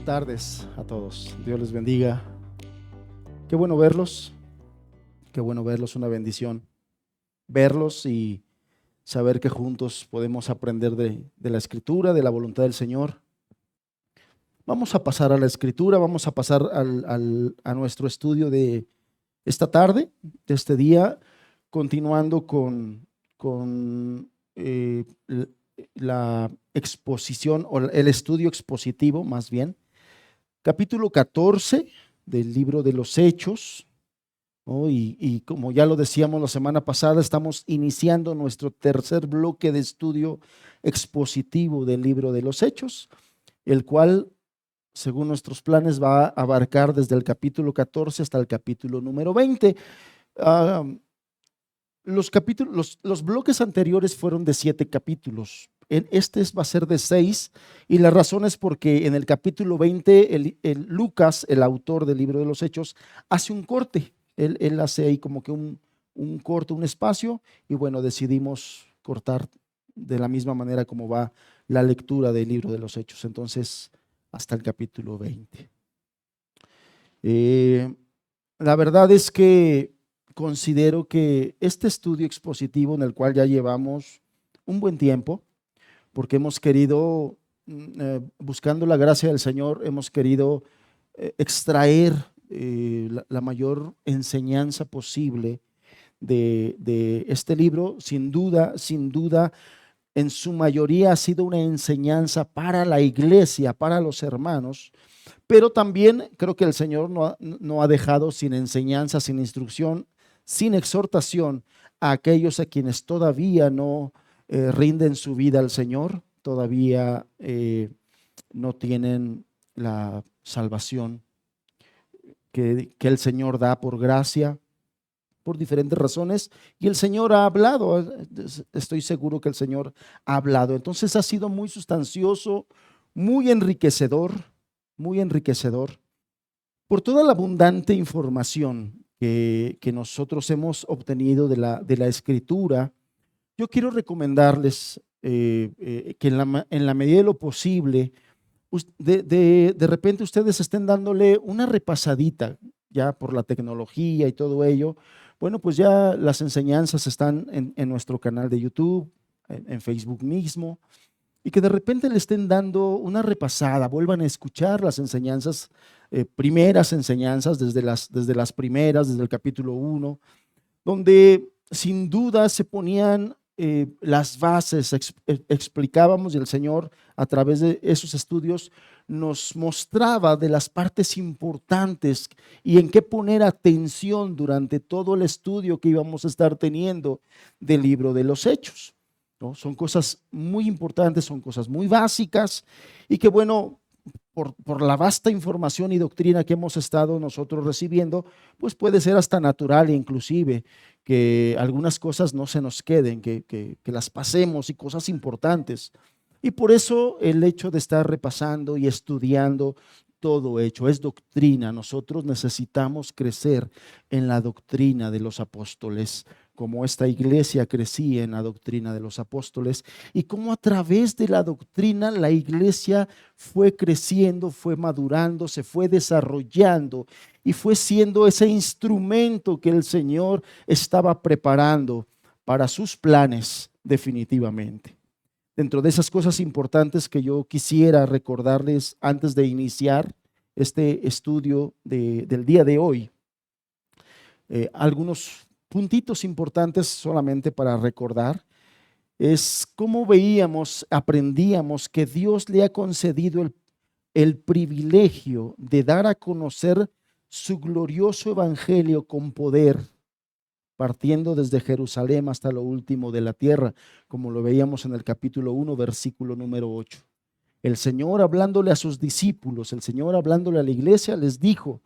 tardes a todos. Dios les bendiga. Qué bueno verlos. Qué bueno verlos, una bendición verlos y saber que juntos podemos aprender de la Escritura, de la voluntad del Señor. Vamos a pasar a la Escritura, vamos a pasar a nuestro estudio de esta tarde, de este día, continuando con la exposición o el estudio expositivo, más bien, capítulo 14 del libro de los Hechos. ¿No? Y como ya lo decíamos la semana pasada, estamos iniciando nuestro tercer bloque de estudio expositivo del libro de los Hechos, el cual, según nuestros planes, va a abarcar desde el capítulo 14 hasta el capítulo número 20. Los bloques anteriores fueron de 7 capítulos. Este va a ser de 6, y la razón es porque en el capítulo 20 Lucas, el autor del libro de los Hechos, hace un corte. Él hace ahí como que un corto, un espacio, y bueno, decidimos cortar de la misma manera como va la lectura del libro de los Hechos. Entonces, hasta el capítulo 20. La verdad es que considero que este estudio expositivo, en el cual ya llevamos un buen tiempo, porque hemos querido, buscando la gracia del Señor, hemos querido extraer la mayor enseñanza posible de este libro. Sin duda, en su mayoría ha sido una enseñanza para la iglesia, para los hermanos, pero también creo que el Señor no ha dejado sin enseñanza, sin instrucción, sin exhortación a aquellos a quienes todavía no rinden su vida al Señor, todavía no tienen la salvación que el Señor da por gracia, por diferentes razones, y el Señor ha hablado. Estoy seguro que el Señor ha hablado. Entonces ha sido muy sustancioso, muy enriquecedor, por toda la abundante información que nosotros hemos obtenido de la Escritura. Yo quiero recomendarles que en la medida de lo posible, de repente ustedes estén dándole una repasadita ya por la tecnología y todo ello. Bueno, pues ya las enseñanzas están en nuestro canal de YouTube, en Facebook mismo, y que de repente le estén dando una repasada, vuelvan a escuchar las enseñanzas, primeras enseñanzas, desde las primeras, desde el capítulo 1, donde sin duda se ponían las bases, explicábamos, y el Señor a través de esos estudios nos mostraba de las partes importantes y en qué poner atención durante todo el estudio que íbamos a estar teniendo del libro de los Hechos, ¿no? Son cosas muy importantes, son cosas muy básicas, y que bueno, por la vasta información y doctrina que hemos estado nosotros recibiendo, pues puede ser hasta natural inclusive que algunas cosas no se nos queden, que las pasemos, y cosas importantes. Y por eso el hecho de estar repasando y estudiando todo hecho es doctrina. Nosotros necesitamos crecer en la doctrina de los apóstoles, como esta iglesia crecía en la doctrina de los apóstoles, y cómo a través de la doctrina la iglesia fue creciendo, fue madurando, se fue desarrollando y fue siendo ese instrumento que el Señor estaba preparando para sus planes definitivamente. Dentro de esas cosas importantes que yo quisiera recordarles antes de iniciar este estudio del día de hoy, algunos puntitos importantes solamente para recordar, es cómo veíamos, aprendíamos que Dios le ha concedido el privilegio de dar a conocer su glorioso evangelio con poder, partiendo desde Jerusalén hasta lo último de la tierra, como lo veíamos en el capítulo 1, versículo número 8. El Señor hablándole a sus discípulos, el Señor hablándole a la iglesia, les dijo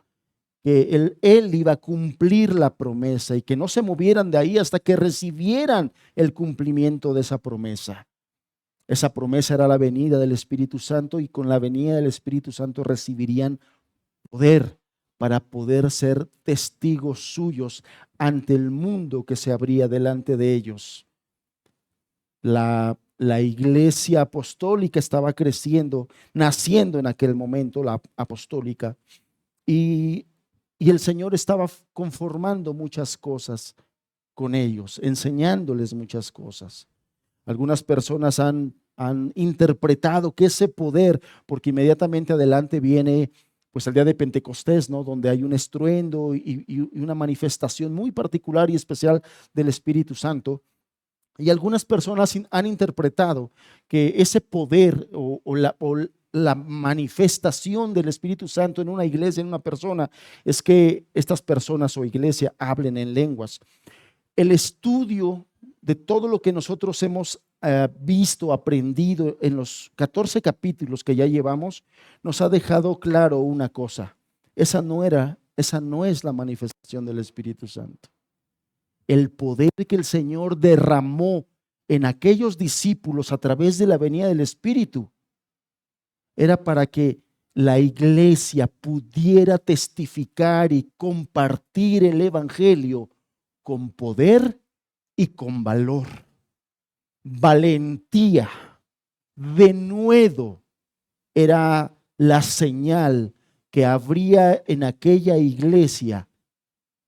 que él iba a cumplir la promesa y que no se movieran de ahí hasta que recibieran el cumplimiento de esa promesa. Esa promesa era la venida del Espíritu Santo, y con la venida del Espíritu Santo recibirían poder para poder ser testigos suyos ante el mundo que se abría delante de ellos. la iglesia apostólica estaba creciendo, naciendo en aquel momento, la apostólica, y, y el Señor estaba conformando muchas cosas con ellos, enseñándoles muchas cosas. Algunas personas han interpretado que ese poder, porque inmediatamente adelante viene pues el día de Pentecostés, ¿no? Donde hay un estruendo y una manifestación muy particular y especial del Espíritu Santo. Y algunas personas han interpretado que ese poder o la manifestación del Espíritu Santo en una iglesia, en una persona, es que estas personas o iglesia hablen en lenguas. El estudio de todo lo que nosotros hemos visto, aprendido en los 14 capítulos que ya llevamos, nos ha dejado claro una cosa. Esa no es la manifestación del Espíritu Santo. El poder que el Señor derramó en aquellos discípulos a través de la venida del Espíritu era para que la iglesia pudiera testificar y compartir el Evangelio con poder y con valor, valentía, denuedo. Era la señal que habría en aquella iglesia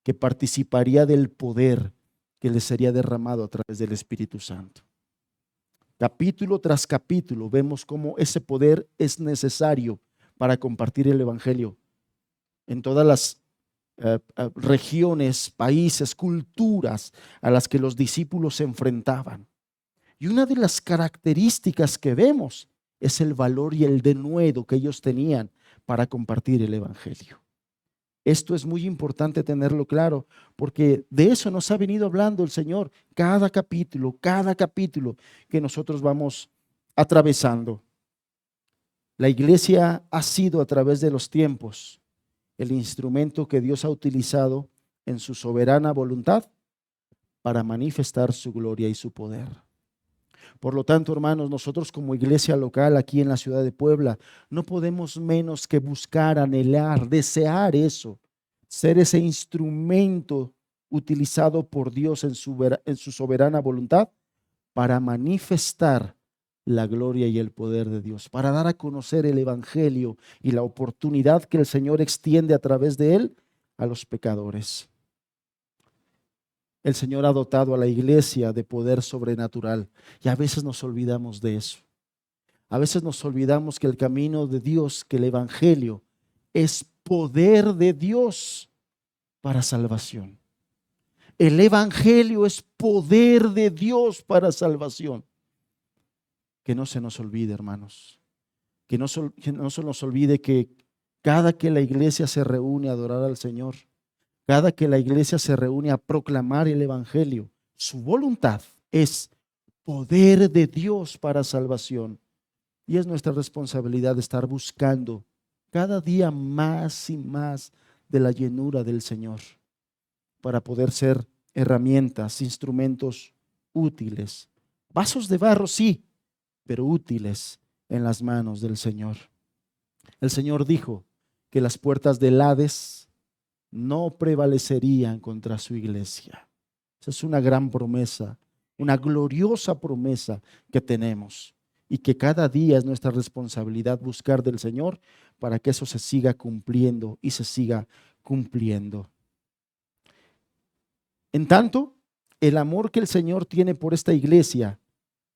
que participaría del poder que les sería derramado a través del Espíritu Santo. Capítulo tras capítulo vemos cómo ese poder es necesario para compartir el Evangelio en todas las regiones, países, culturas a las que los discípulos se enfrentaban. Y una de las características que vemos es el valor y el denuedo que ellos tenían para compartir el Evangelio. Esto es muy importante tenerlo claro, porque de eso nos ha venido hablando el Señor cada capítulo que nosotros vamos atravesando. La iglesia ha sido a través de los tiempos el instrumento que Dios ha utilizado en su soberana voluntad para manifestar su gloria y su poder. Por lo tanto, hermanos, nosotros como iglesia local aquí en la ciudad de Puebla, no podemos menos que buscar, anhelar, desear eso, ser ese instrumento utilizado por Dios en su soberana voluntad para manifestar la gloria y el poder de Dios, para dar a conocer el Evangelio y la oportunidad que el Señor extiende a través de él a los pecadores. El Señor ha dotado a la iglesia de poder sobrenatural y a veces nos olvidamos de eso. A veces nos olvidamos que el camino de Dios, que el Evangelio es poder de Dios para salvación. El Evangelio es poder de Dios para salvación. Que no se nos olvide, hermanos. Que no se nos olvide que cada que la iglesia se reúne a adorar al Señor, cada que la iglesia se reúne a proclamar el Evangelio, su voluntad es poder de Dios para salvación. Y es nuestra responsabilidad estar buscando cada día más y más de la llenura del Señor para poder ser herramientas, instrumentos útiles. Vasos de barro, sí, pero útiles en las manos del Señor. El Señor dijo que las puertas del Hades no prevalecerían contra su iglesia. Esa es una gran promesa, una gloriosa promesa que tenemos y que cada día es nuestra responsabilidad buscar del Señor para que eso se siga cumpliendo y se siga cumpliendo. En tanto, el amor que el Señor tiene por esta iglesia,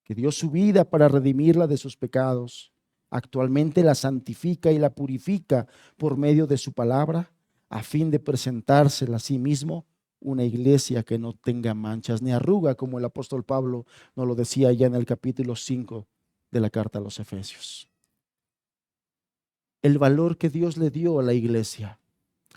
que dio su vida para redimirla de sus pecados, actualmente la santifica y la purifica por medio de su palabra, a fin de presentársela a sí mismo una iglesia que no tenga manchas ni arruga, como el apóstol Pablo nos lo decía ya en el capítulo 5 de la carta a los Efesios. El valor que Dios le dio a la iglesia,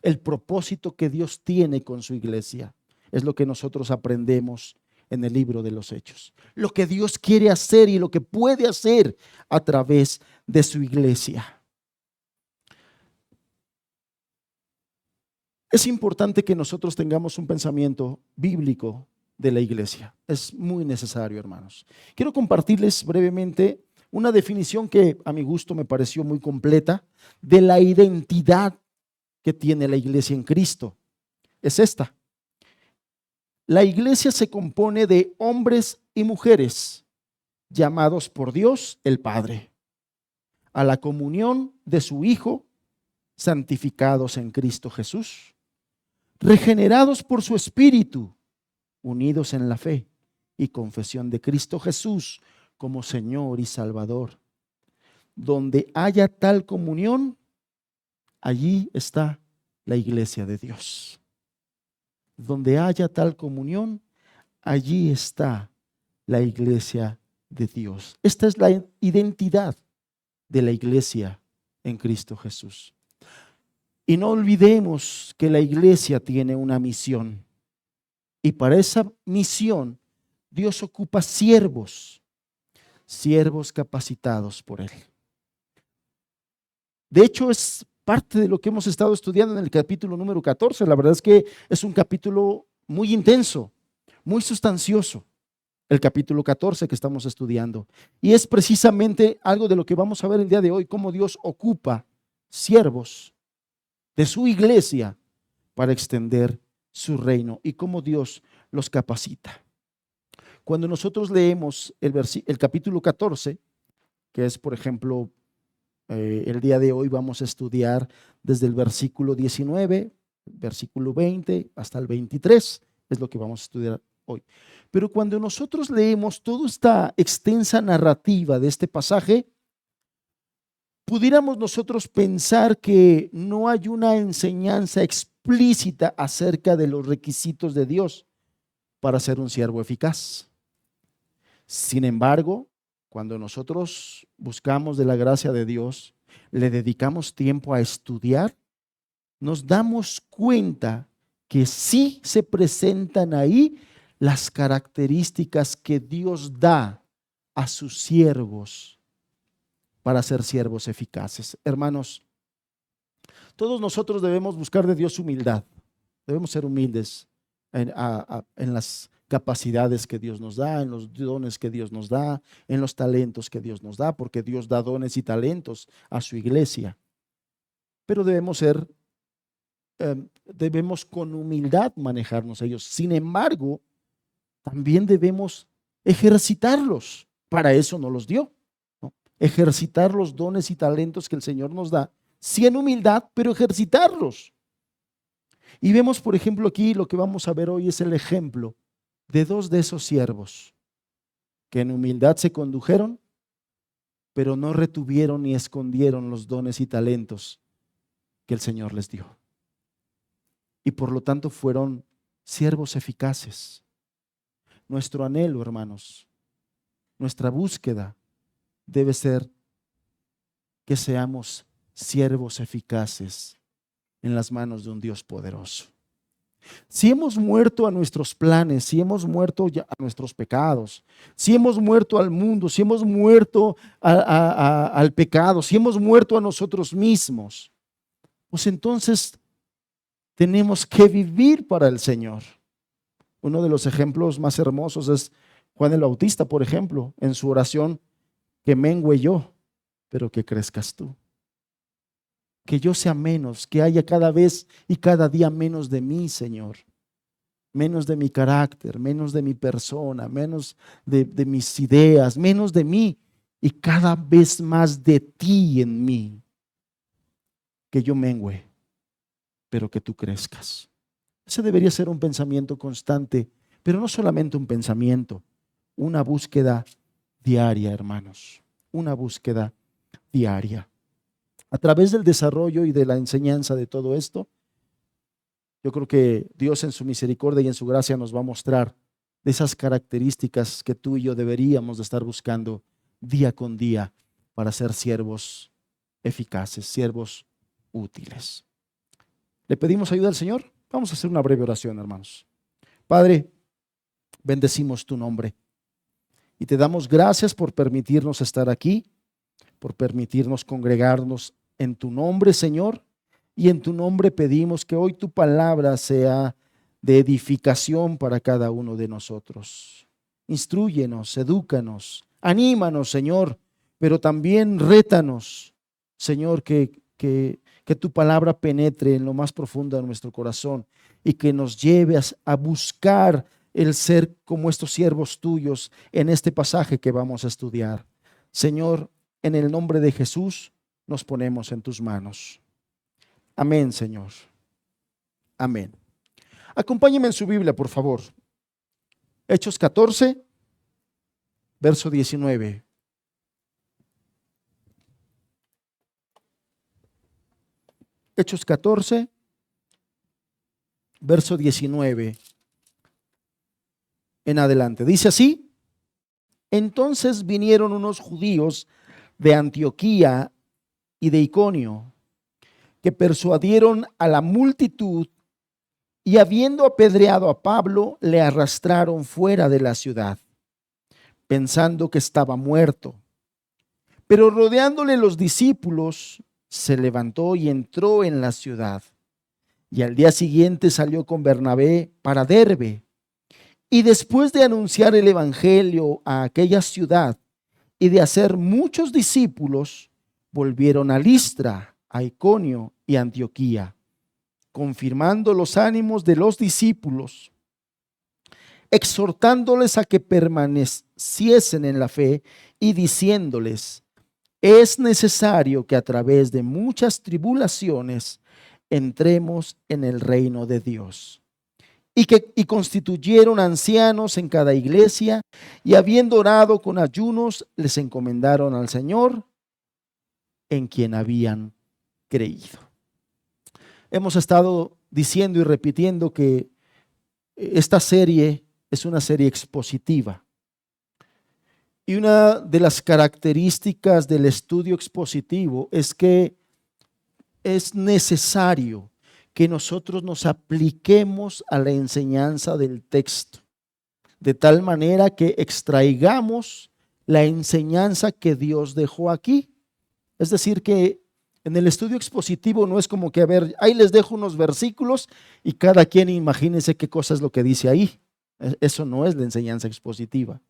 el propósito que Dios tiene con su iglesia, es lo que nosotros aprendemos en el libro de los Hechos. Lo que Dios quiere hacer y lo que puede hacer a través de su iglesia. Es importante que nosotros tengamos un pensamiento bíblico de la iglesia. Es muy necesario, hermanos. Quiero compartirles brevemente una definición que a mi gusto me pareció muy completa de la identidad que tiene la iglesia en Cristo. Es esta. La iglesia se compone de hombres y mujeres llamados por Dios el Padre, a la comunión de su Hijo, santificados en Cristo Jesús, regenerados por su Espíritu, unidos en la fe y confesión de Cristo Jesús como Señor y Salvador. Donde haya tal comunión, allí está la iglesia de Dios. Donde haya tal comunión, allí está la iglesia de Dios. Esta es la identidad de la iglesia en Cristo Jesús. Y no olvidemos que la iglesia tiene una misión. Y para esa misión, Dios ocupa siervos capacitados por Él. De hecho, es parte de lo que hemos estado estudiando en el capítulo número 14. La verdad es que es un capítulo muy intenso, muy sustancioso, el capítulo 14 que estamos estudiando. Y es precisamente algo de lo que vamos a ver el día de hoy, cómo Dios ocupa siervos de su iglesia para extender su reino y cómo Dios los capacita. Cuando nosotros leemos el capítulo 14, que es, por ejemplo, el día de hoy vamos a estudiar desde el versículo 19, versículo 20 hasta el 23, es lo que vamos a estudiar hoy. Pero cuando nosotros leemos toda esta extensa narrativa de este pasaje, pudiéramos nosotros pensar que no hay una enseñanza explícita acerca de los requisitos de Dios para ser un siervo eficaz. Sin embargo, cuando nosotros buscamos de la gracia de Dios, le dedicamos tiempo a estudiar, nos damos cuenta que sí se presentan ahí las características que Dios da a sus siervos para ser siervos eficaces. Hermanos, todos nosotros debemos buscar de Dios humildad. Debemos ser humildes en las capacidades que Dios nos da, en los dones que Dios nos da, en los talentos que Dios nos da, porque Dios da dones y talentos a su iglesia. Pero debemos con humildad manejarnos ellos. Sin embargo, también debemos ejercitarlos. Para eso nos los dio, ¿no? Ejercitar los dones y talentos que el Señor nos da, sí en humildad, pero ejercitarlos. Y vemos, por ejemplo, aquí lo que vamos a ver hoy es el ejemplo de dos de esos siervos que en humildad se condujeron, pero no retuvieron ni escondieron los dones y talentos que el Señor les dio. Y por lo tanto fueron siervos eficaces. Nuestro anhelo, hermanos, nuestra búsqueda debe ser que seamos siervos eficaces en las manos de un Dios poderoso. Si hemos muerto a nuestros planes, si hemos muerto a nuestros pecados, si hemos muerto al mundo, si hemos muerto al pecado, si hemos muerto a nosotros mismos, pues entonces tenemos que vivir para el Señor. Uno de los ejemplos más hermosos es Juan el Bautista, por ejemplo, en su oración: que mengüe yo, pero que crezcas tú. Que yo sea menos, que haya cada vez y cada día menos de mí, Señor. Menos de mi carácter, menos de mi persona, menos de mis ideas, menos de mí y cada vez más de ti en mí. Que yo mengüe, pero que tú crezcas. Ese debería ser un pensamiento constante, pero no solamente un pensamiento, una búsqueda diaria, hermanos, una búsqueda diaria. A través del desarrollo y de la enseñanza de todo esto, yo creo que Dios en su misericordia y en su gracia nos va a mostrar de esas características que tú y yo deberíamos de estar buscando día con día para ser siervos eficaces, siervos útiles. ¿Le pedimos ayuda al Señor? Vamos a hacer una breve oración, hermanos. Padre, bendecimos tu nombre y te damos gracias por permitirnos estar aquí, por permitirnos congregarnos en tu nombre, Señor, y en tu nombre pedimos que hoy tu palabra sea de edificación para cada uno de nosotros. Instrúyenos, edúcanos, anímanos, Señor, pero también rétanos, Señor, que tu palabra penetre en lo más profundo de nuestro corazón y que nos lleve a buscar el ser como estos siervos tuyos en este pasaje que vamos a estudiar. Señor, en el nombre de Jesús nos ponemos en tus manos. Amén, Señor. Amén. Acompáñeme en su Biblia, por favor. Hechos 14, verso 19. Hechos 14, verso 19 en adelante. Dice así: entonces vinieron unos judíos de Antioquía y de Iconio, que persuadieron a la multitud, y habiendo apedreado a Pablo, le arrastraron fuera de la ciudad, pensando que estaba muerto. Pero rodeándole los discípulos, se levantó y entró en la ciudad. Y al día siguiente salió con Bernabé para Derbe. Y después de anunciar el evangelio a aquella ciudad y de hacer muchos discípulos, volvieron a Listra, a Iconio y a Antioquía, confirmando los ánimos de los discípulos, exhortándoles a que permaneciesen en la fe y diciéndoles: es necesario que a través de muchas tribulaciones entremos en el reino de Dios. Y constituyeron ancianos en cada iglesia, y habiendo orado con ayunos, les encomendaron al Señor, en quien habían creído. Hemos estado diciendo y repitiendo que esta serie es una serie expositiva. Y una de las características del estudio expositivo es que es necesario que nosotros nos apliquemos a la enseñanza del texto, de tal manera que extraigamos la enseñanza que Dios dejó aquí. Es decir, que en el estudio expositivo no es como que, a ver, ahí les dejo unos versículos y cada quien imagínese qué cosa es lo que dice ahí. Eso no es la enseñanza expositiva.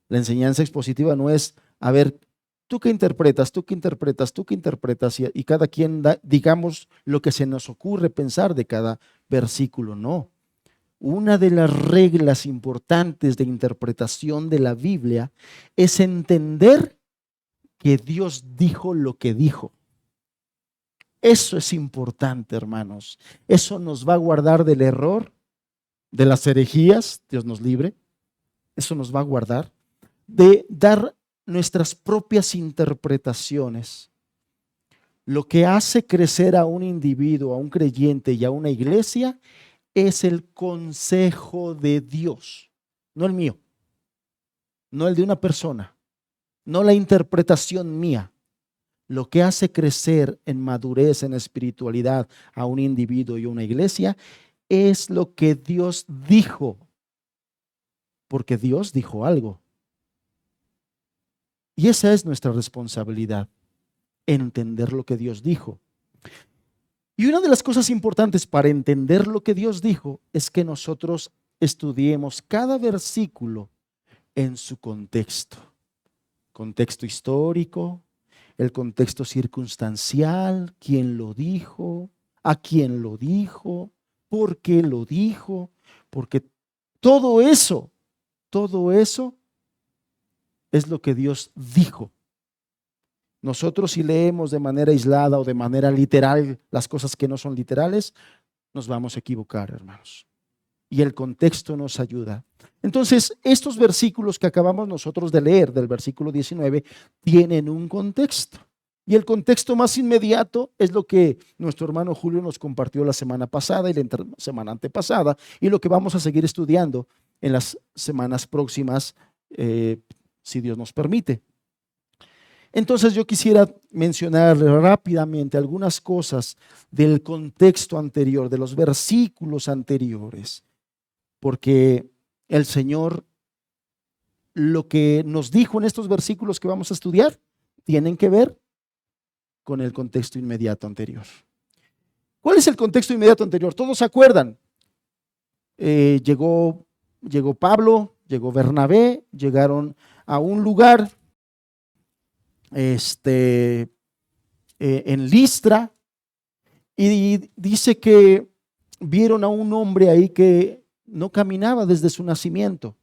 La enseñanza expositiva no es, a ver, tú qué interpretas, tú qué interpretas, tú qué interpretas, y cada quien digamos lo que se nos ocurre pensar de cada versículo. No. Una de las reglas importantes de interpretación de la Biblia es entender que Dios dijo lo que dijo. Eso es importante, hermanos. Eso nos va a guardar del error, de las herejías, Dios nos libre. Eso nos va a guardar de dar nuestras propias interpretaciones. Lo que hace crecer a un individuo, a un creyente y a una iglesia es el consejo de Dios, no el mío, no el de una persona, no la interpretación mía. Lo que hace crecer en madurez, en espiritualidad a un individuo y una iglesia es lo que Dios dijo, porque Dios dijo algo. Y esa es nuestra responsabilidad, entender lo que Dios dijo. Y una de las cosas importantes para entender lo que Dios dijo es que nosotros estudiemos cada versículo en su contexto. Contexto histórico, el contexto circunstancial, quién lo dijo, a quién lo dijo, por qué lo dijo, porque todo eso es lo que Dios dijo. Nosotros, si leemos de manera aislada o de manera literal las cosas que no son literales, nos vamos a equivocar, hermanos. Y el contexto nos ayuda. Entonces, estos versículos que acabamos nosotros de leer, del versículo 19, tienen un contexto. Y el contexto más inmediato es lo que nuestro hermano Julio nos compartió la semana pasada y la semana antepasada, y lo que vamos a seguir estudiando en las semanas próximas, si Dios nos permite. Entonces yo quisiera mencionar rápidamente algunas cosas del contexto anterior, de los versículos anteriores, porque el Señor, lo que nos dijo en estos versículos que vamos a estudiar, tienen que ver con el contexto inmediato anterior. ¿Cuál es el contexto inmediato anterior? Todos se acuerdan. Llegó Pablo, llegó Bernabé, llegaron a un lugar en Listra, y dice que vieron a un hombre ahí que no caminaba desde su nacimiento.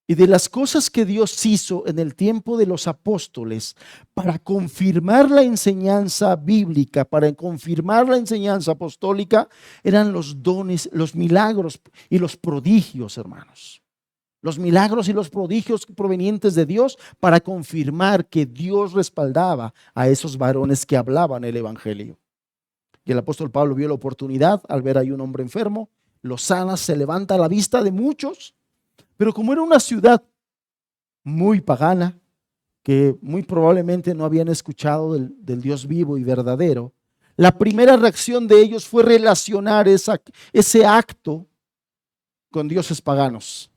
Y de las cosas que Dios hizo en el tiempo de los apóstoles para confirmar la enseñanza bíblica, para confirmar la enseñanza apostólica, eran los dones, los milagros y los prodigios, hermanos. Los milagros y los prodigios provenientes de Dios para confirmar que Dios respaldaba a esos varones que hablaban el evangelio. Y el apóstol Pablo vio la oportunidad al ver ahí un hombre enfermo, lo sana, se levanta a la vista de muchos. Pero como era una ciudad muy pagana, que muy probablemente no habían escuchado del Dios vivo y verdadero, la primera reacción de ellos fue relacionar ese acto con dioses paganos.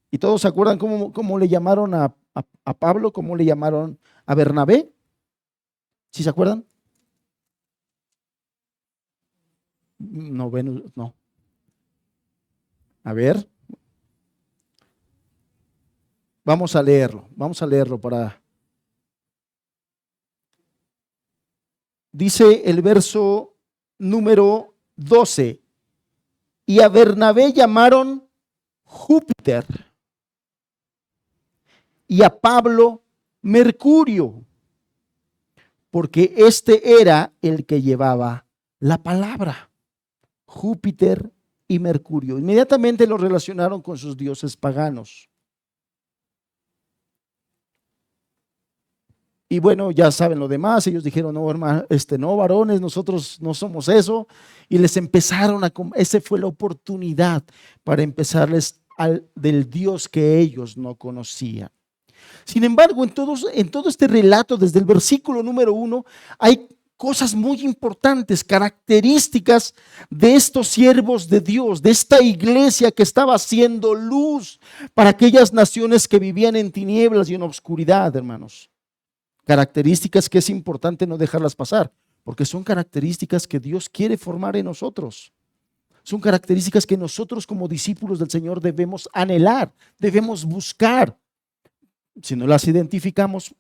¿Y todos se acuerdan cómo le llamaron a Pablo? ¿Cómo le llamaron a Bernabé? ¿Sí se acuerdan? No, Venus, no. A ver. Vamos a leerlo para... Dice el verso número 12, y a Bernabé llamaron Júpiter, y a Pablo Mercurio, porque este era el que llevaba la palabra, Júpiter y Mercurio. Inmediatamente lo relacionaron con sus dioses paganos. Y bueno, ya saben lo demás. Ellos dijeron, no, hermano, no, varones, nosotros no somos eso. Y les empezaron esa fue la oportunidad para empezarles del Dios que ellos no conocían. Sin embargo, en todo este relato, desde el versículo número 1, hay cosas muy importantes, características de estos siervos de Dios, de esta iglesia que estaba haciendo luz para aquellas naciones que vivían en tinieblas y en obscuridad, hermanos. Características que es importante no dejarlas pasar, porque son características que Dios quiere formar en nosotros. Son características que nosotros como discípulos del Señor debemos anhelar, debemos buscar. Si no las identificamos,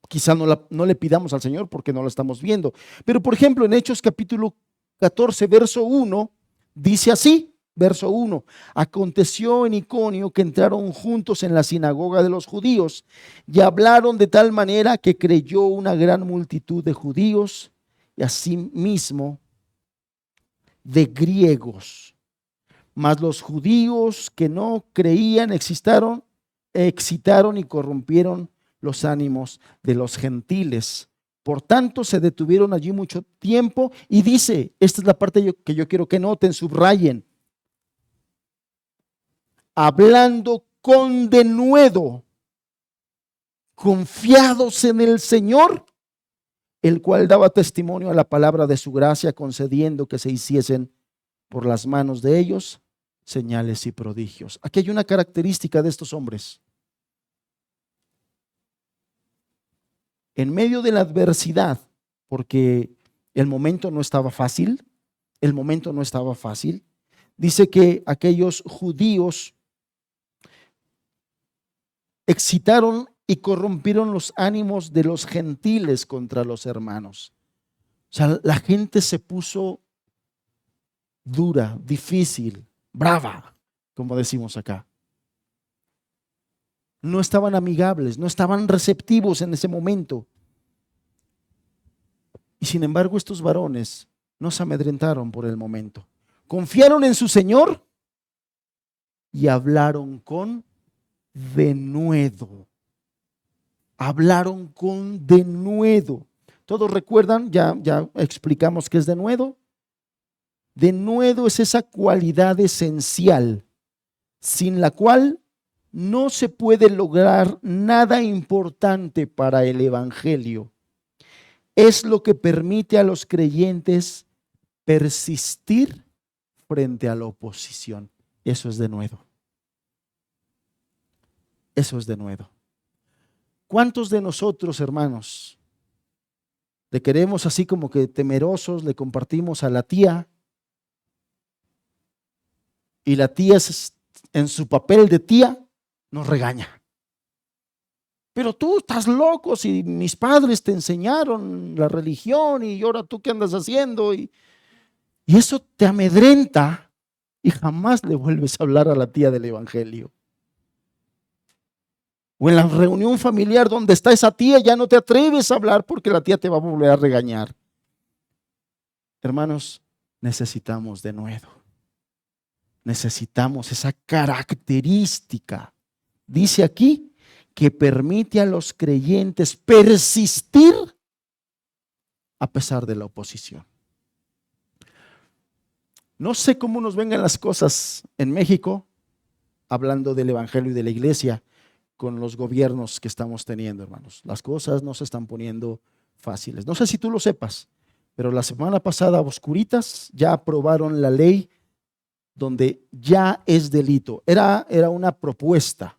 quizá no le pidamos al Señor porque no la estamos viendo. Pero por ejemplo, en Hechos capítulo 14, verso 1, dice así. Verso 1, aconteció en Iconio que entraron juntos en la sinagoga de los judíos y hablaron de tal manera que creyó una gran multitud de judíos y asimismo de griegos. Mas los judíos que no creían excitaron y corrompieron los ánimos de los gentiles. Por tanto, se detuvieron allí mucho tiempo y dice, esta es la parte que yo quiero que noten, subrayen. Hablando con denuedo, confiados en el Señor, el cual daba testimonio a la palabra de su gracia, concediendo que se hiciesen por las manos de ellos señales y prodigios. Aquí hay una característica de estos hombres. En medio de la adversidad, porque el momento no estaba fácil, dice que aquellos judíos excitaron y corrompieron los ánimos de los gentiles contra los hermanos. O sea, la gente se puso dura, difícil, brava, como decimos acá. No estaban amigables, no estaban receptivos en ese momento. Y sin embargo, estos varones no se amedrentaron por el momento. Confiaron en su Señor y hablaron con denuedo. Hablaron con denuedo. ¿Todos recuerdan? Ya explicamos qué es denuedo. Denuedo es esa cualidad esencial sin la cual no se puede lograr nada importante para el evangelio. Es lo que permite a los creyentes persistir frente a la oposición. Eso es denuedo. Eso es denuedo. ¿Cuántos de nosotros, hermanos, le queremos así como que temerosos, le compartimos a la tía y la tía en su papel de tía nos regaña? Pero tú estás loco, si mis padres te enseñaron la religión y ahora tú qué andas haciendo. Y eso te amedrenta y jamás le vuelves a hablar a la tía del evangelio. O en la reunión familiar donde está esa tía, ya no te atreves a hablar porque la tía te va a volver a regañar. Hermanos, necesitamos denuedo. Necesitamos esa característica. Dice aquí que permite a los creyentes persistir a pesar de la oposición. No sé cómo nos vengan las cosas en México, hablando del evangelio y de la iglesia, con los gobiernos que estamos teniendo, hermanos. Las cosas no se están poniendo fáciles. No sé si tú lo sepas, pero la semana pasada, oscuritas, ya aprobaron la ley donde ya es delito. Era una propuesta.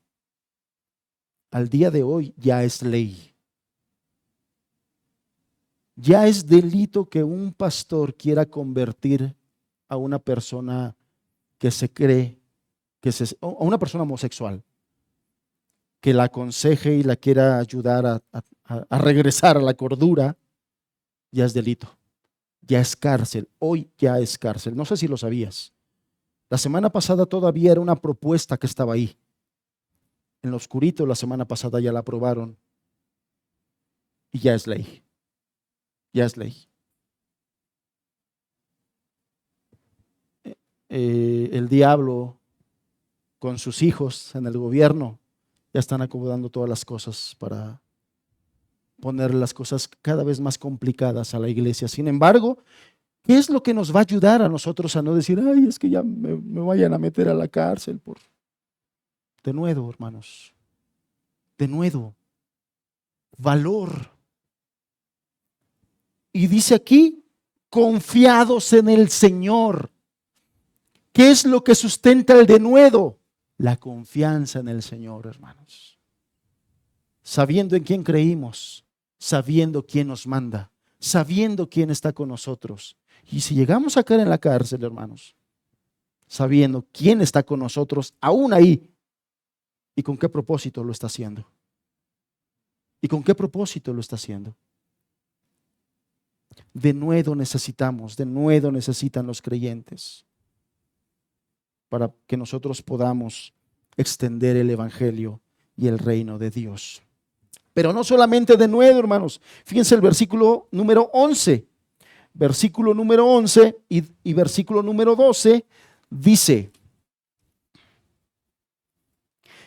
Al día de hoy ya es ley. Ya es delito que un pastor quiera convertir a una persona que se cree, a una persona homosexual, que la aconseje y la quiera ayudar a regresar a la cordura. Ya es delito, ya es cárcel, hoy ya es cárcel. No sé si lo sabías. La semana pasada todavía era una propuesta que estaba ahí. En lo oscurito la semana pasada ya la aprobaron y ya es ley. Ya es ley. El diablo con sus hijos en el gobierno ya están acomodando todas las cosas para poner las cosas cada vez más complicadas a la iglesia. Sin embargo, ¿qué es lo que nos va a ayudar a nosotros a no decir, ay, es que ya me vayan a meter a la cárcel por denuedo, hermanos? Denuedo, valor. Y dice aquí, confiados en el Señor. ¿Qué es lo que sustenta el denuedo? La confianza en el Señor, hermanos. Sabiendo en quién creímos, sabiendo quién nos manda, sabiendo quién está con nosotros. Y si llegamos a caer en la cárcel, hermanos, sabiendo quién está con nosotros, aún ahí, y con qué propósito lo está haciendo. ¿Y con qué propósito lo está haciendo? Denuedo necesitamos, denuedo necesitan los creyentes para que nosotros podamos extender el evangelio y el reino de Dios. Pero no solamente denuedo, hermanos. Fíjense el versículo número 11. Versículo número 11 y versículo número 12 dice: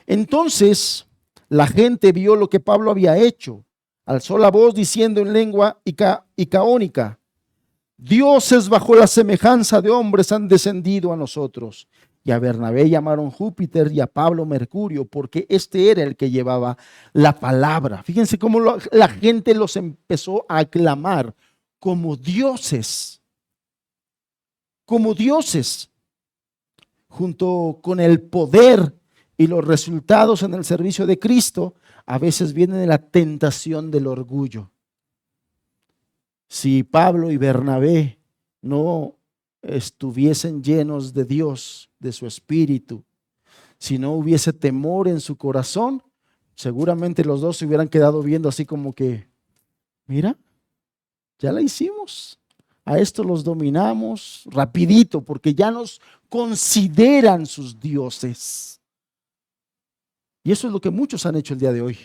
entonces la gente vio lo que Pablo había hecho. Alzó la voz diciendo en lengua icaónica: dioses bajo la semejanza de hombres han descendido a nosotros. Y a Bernabé llamaron Júpiter y a Pablo Mercurio, porque este era el que llevaba la palabra. Fíjense cómo la gente los empezó a aclamar como dioses, como dioses, junto con el poder y los resultados en el servicio de Cristo. A veces viene la tentación del orgullo. Si Pablo y Bernabé no estuviesen llenos de Dios, de su espíritu, si no hubiese temor en su corazón, seguramente los dos se hubieran quedado viendo así como que, mira, ya la hicimos. A esto los dominamos rapidito porque ya nos consideran sus dioses. Y eso es lo que muchos han hecho el día de hoy.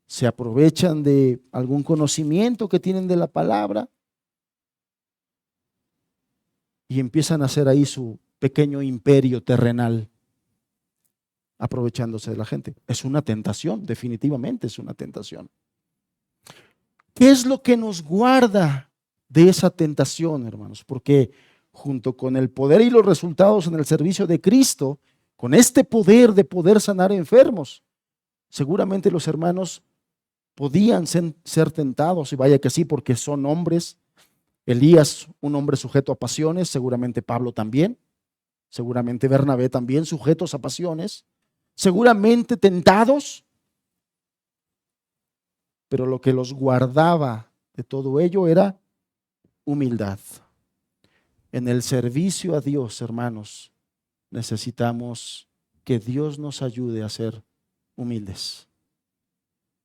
Se aprovechan de algún conocimiento que tienen de la palabra y empiezan a hacer ahí su pequeño imperio terrenal, aprovechándose de la gente. Es una tentación, definitivamente es una tentación. ¿Qué es lo que nos guarda de esa tentación, hermanos? Porque junto con el poder y los resultados en el servicio de Cristo, con este poder de poder sanar enfermos, seguramente los hermanos podían ser tentados, y vaya que sí, porque son hombres. Elías, un hombre sujeto a pasiones, seguramente Pablo también, seguramente Bernabé también, sujetos a pasiones, seguramente tentados, pero lo que los guardaba de todo ello era humildad. En el servicio a Dios, hermanos, necesitamos que Dios nos ayude a ser humildes,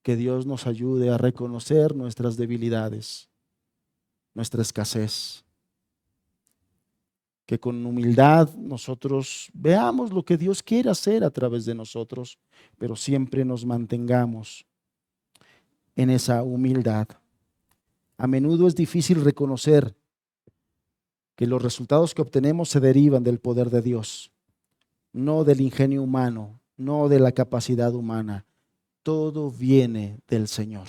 que Dios nos ayude a reconocer nuestras debilidades, nuestra escasez, que con humildad nosotros veamos lo que Dios quiere hacer a través de nosotros, pero siempre nos mantengamos en esa humildad. A menudo es difícil reconocer que los resultados que obtenemos se derivan del poder de Dios, no del ingenio humano, no de la capacidad humana. Todo viene del Señor.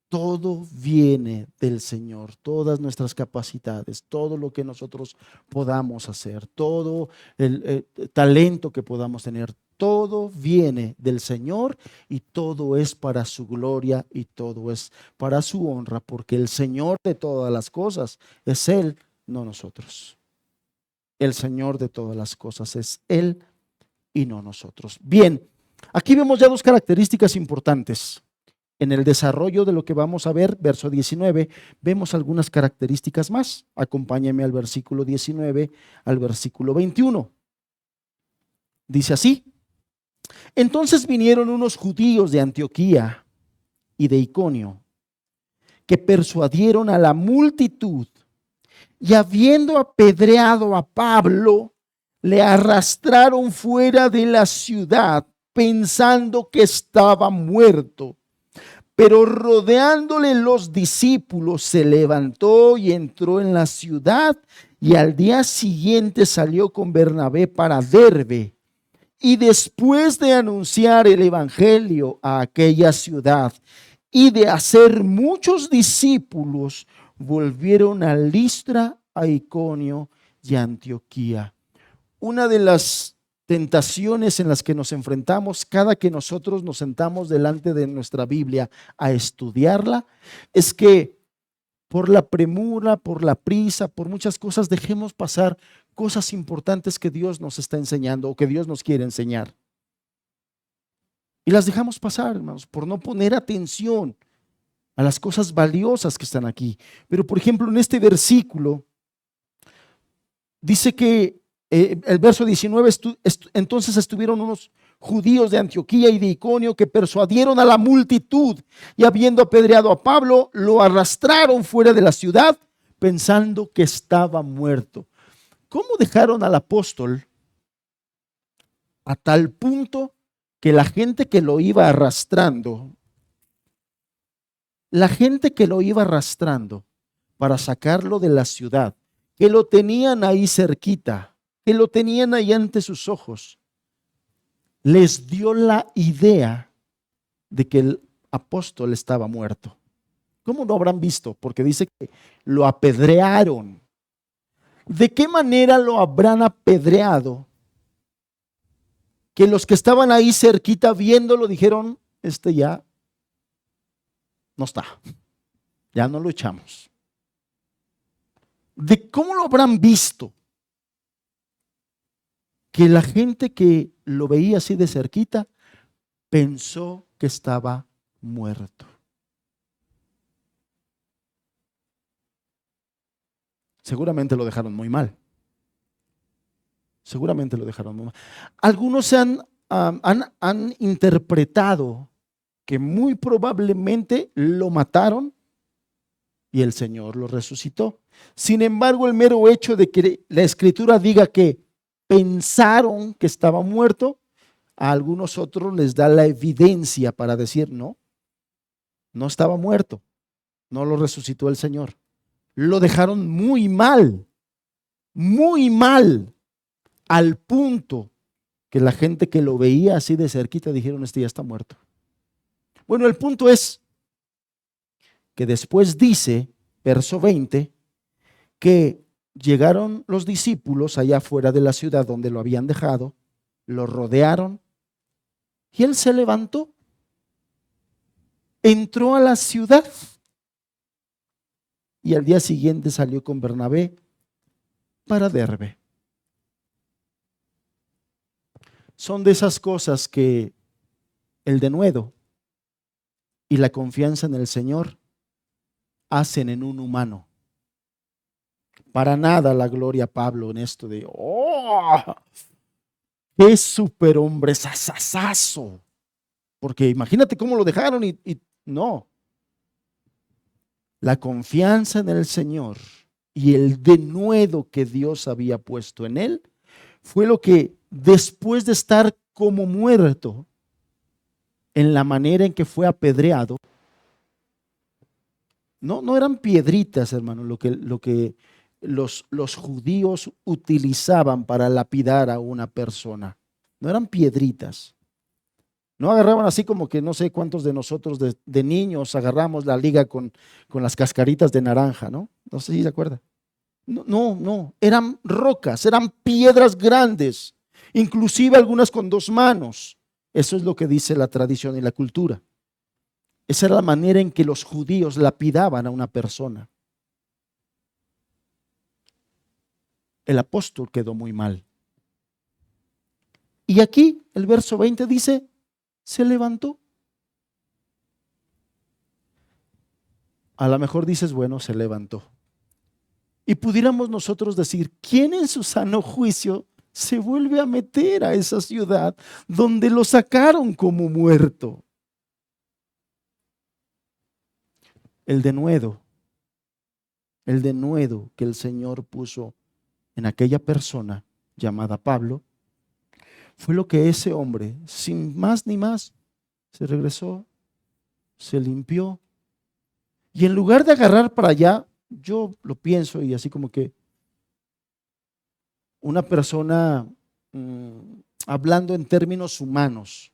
Todo viene del Señor, todas nuestras capacidades, todo lo que nosotros podamos hacer, todo el talento que podamos tener, todo viene del Señor y todo es para su gloria y todo es para su honra, porque el Señor de todas las cosas es Él, no nosotros. El Señor de todas las cosas es Él y no nosotros. Bien, aquí vemos ya dos características importantes. En el desarrollo de lo que vamos a ver, verso 19, vemos algunas características más. Acompáñame al versículo 19, al versículo 21. Dice así: entonces vinieron unos judíos de Antioquía y de Iconio, que persuadieron a la multitud, y habiendo apedreado a Pablo, le arrastraron fuera de la ciudad, pensando que estaba muerto. Pero rodeándole los discípulos, se levantó y entró en la ciudad, y al día siguiente salió con Bernabé para Derbe. Y después de anunciar el evangelio a aquella ciudad y de hacer muchos discípulos, volvieron a Listra, a Iconio y a Antioquía. Una de las tentaciones en las que nos enfrentamos cada que nosotros nos sentamos delante de nuestra Biblia a estudiarla es que por la premura, por la prisa, por muchas cosas dejemos pasar cosas importantes que Dios nos está enseñando o que Dios nos quiere enseñar. Y las dejamos pasar, hermanos, por no poner atención a las cosas valiosas que están aquí. Pero por ejemplo, en este versículo dice que el verso 19, entonces estuvieron unos judíos de Antioquía y de Iconio que persuadieron a la multitud, y habiendo apedreado a Pablo, lo arrastraron fuera de la ciudad, pensando que estaba muerto. ¿Cómo dejaron al apóstol a tal punto que la gente que lo iba arrastrando, para sacarlo de la ciudad, que lo tenían ahí cerquita, que lo tenían ahí ante sus ojos, les dio la idea de que el apóstol estaba muerto? ¿Cómo lo habrán visto? Porque dice que lo apedrearon. ¿De qué manera lo habrán apedreado? Que los que estaban ahí cerquita viéndolo dijeron, este ya no está, ya no lo echamos. ¿De cómo lo habrán visto? Que la gente que lo veía así de cerquita pensó que estaba muerto. Seguramente lo dejaron muy mal. Seguramente lo dejaron muy mal. Algunos han interpretado que muy probablemente lo mataron y el Señor lo resucitó. Sin embargo, el mero hecho de que la Escritura diga que pensaron que estaba muerto, a algunos otros les da la evidencia para decir, no, no estaba muerto, no lo resucitó el Señor. Lo dejaron muy mal, al punto que la gente que lo veía así de cerquita dijeron, este ya está muerto. Bueno, el punto es que después dice, verso 20, que llegaron los discípulos allá fuera de la ciudad donde lo habían dejado, lo rodearon y él se levantó, entró a la ciudad y al día siguiente salió con Bernabé para Derbe. Son de esas cosas que el denuedo y la confianza en el Señor hacen en un humano. Para nada la gloria a Pablo en esto de, qué superhombre sasasazo. Porque imagínate cómo lo dejaron y no. La confianza en el Señor y el denuedo que Dios había puesto en él fue lo que, después de estar como muerto en la manera en que fue apedreado, no eran piedritas, hermano, lo que los judíos utilizaban para lapidar a una persona. No eran piedritas. No agarraban así como que no sé cuántos de nosotros de niños agarramos la liga con las cascaritas de naranja, ¿no? No sé si se acuerda. No, no, no, eran rocas, eran piedras grandes, inclusive algunas con dos manos. Eso es lo que dice la tradición y la cultura. Esa era la manera en que los judíos lapidaban a una persona. El apóstol quedó muy mal. Y aquí el verso 20 dice, se levantó. A lo mejor dices, bueno, se levantó. Y pudiéramos nosotros decir, ¿quién en su sano juicio se vuelve a meter a esa ciudad donde lo sacaron como muerto? El denuedo que el Señor puso en aquella persona llamada Pablo, fue lo que ese hombre, sin más ni más, se regresó, se limpió, y en lugar de agarrar para allá, yo lo pienso y así como que una persona hablando en términos humanos,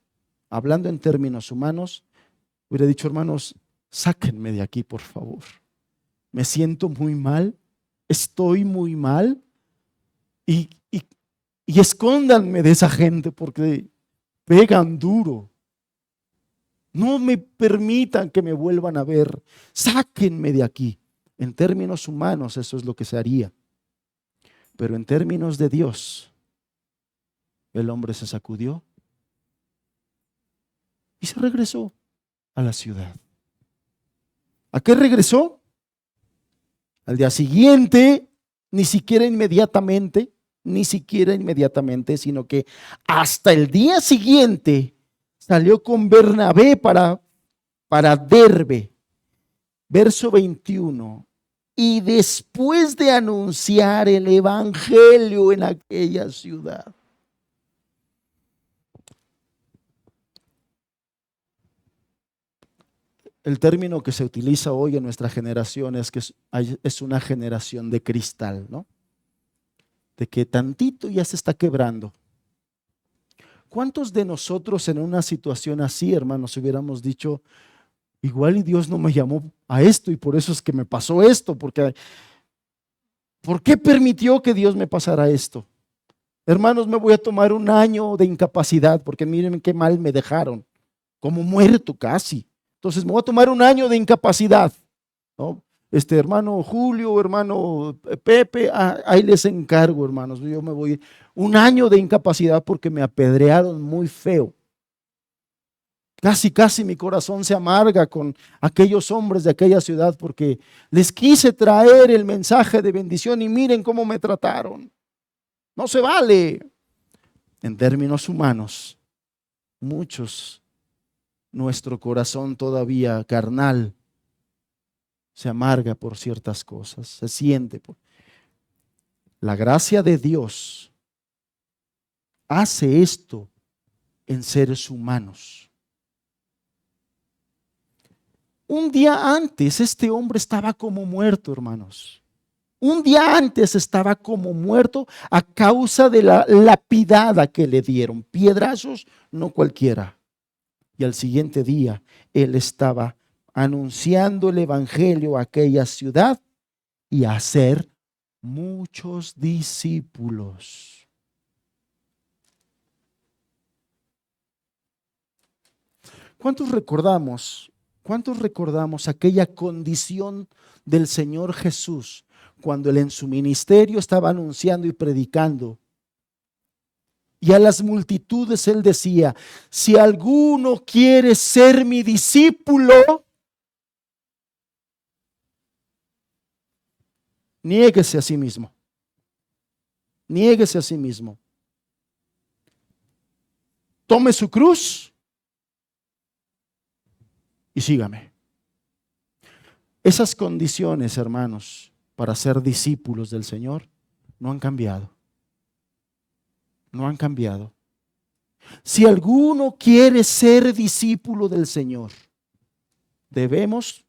hubiera dicho, hermanos, sáquenme de aquí, por favor. Me siento muy mal, estoy muy mal y escóndanme de esa gente porque pegan duro. No me permitan que me vuelvan a ver. Sáquenme de aquí. En términos humanos eso es lo que se haría. Pero en términos de Dios, el hombre se sacudió y se regresó a la ciudad. ¿A qué regresó? Al día siguiente, ni siquiera inmediatamente, sino que hasta el día siguiente salió con Bernabé para Derbe. Verso 21. Y después de anunciar el evangelio en aquella ciudad. El término que se utiliza hoy en nuestra generación es que es una generación de cristal, ¿no? De que tantito ya se está quebrando. ¿Cuántos de nosotros en una situación así, hermanos, hubiéramos dicho, igual y Dios no me llamó a esto y por eso es que me pasó esto? Porque, ¿por qué permitió que Dios me pasara esto? Hermanos, me voy a tomar un año de incapacidad porque miren qué mal me dejaron, como muerto casi. Entonces me voy a tomar un año de incapacidad, ¿no? Hermano Julio, hermano Pepe, ahí les encargo, hermanos. Yo me voy un año de incapacidad porque me apedrearon muy feo. Casi mi corazón se amarga con aquellos hombres de aquella ciudad porque les quise traer el mensaje de bendición y miren cómo me trataron. No se vale. En términos humanos, muchos, nuestro corazón todavía carnal se amarga por ciertas cosas, se siente. La gracia de Dios hace esto en seres humanos. Un día antes este hombre estaba como muerto, hermanos. Un día antes estaba como muerto a causa de la lapidada que le dieron. Piedrazos, no cualquiera. Y al siguiente día él estaba anunciando el evangelio a aquella ciudad y a hacer muchos discípulos. ¿Cuántos recordamos aquella condición del Señor Jesús cuando él en su ministerio estaba anunciando y predicando? Y a las multitudes él decía, si alguno quiere ser mi discípulo, niéguese a sí mismo. Niéguese a sí mismo. Tome su cruz y sígame. Esas condiciones, hermanos, para ser discípulos del Señor no han cambiado. No han cambiado. Si alguno quiere ser discípulo del Señor, debemos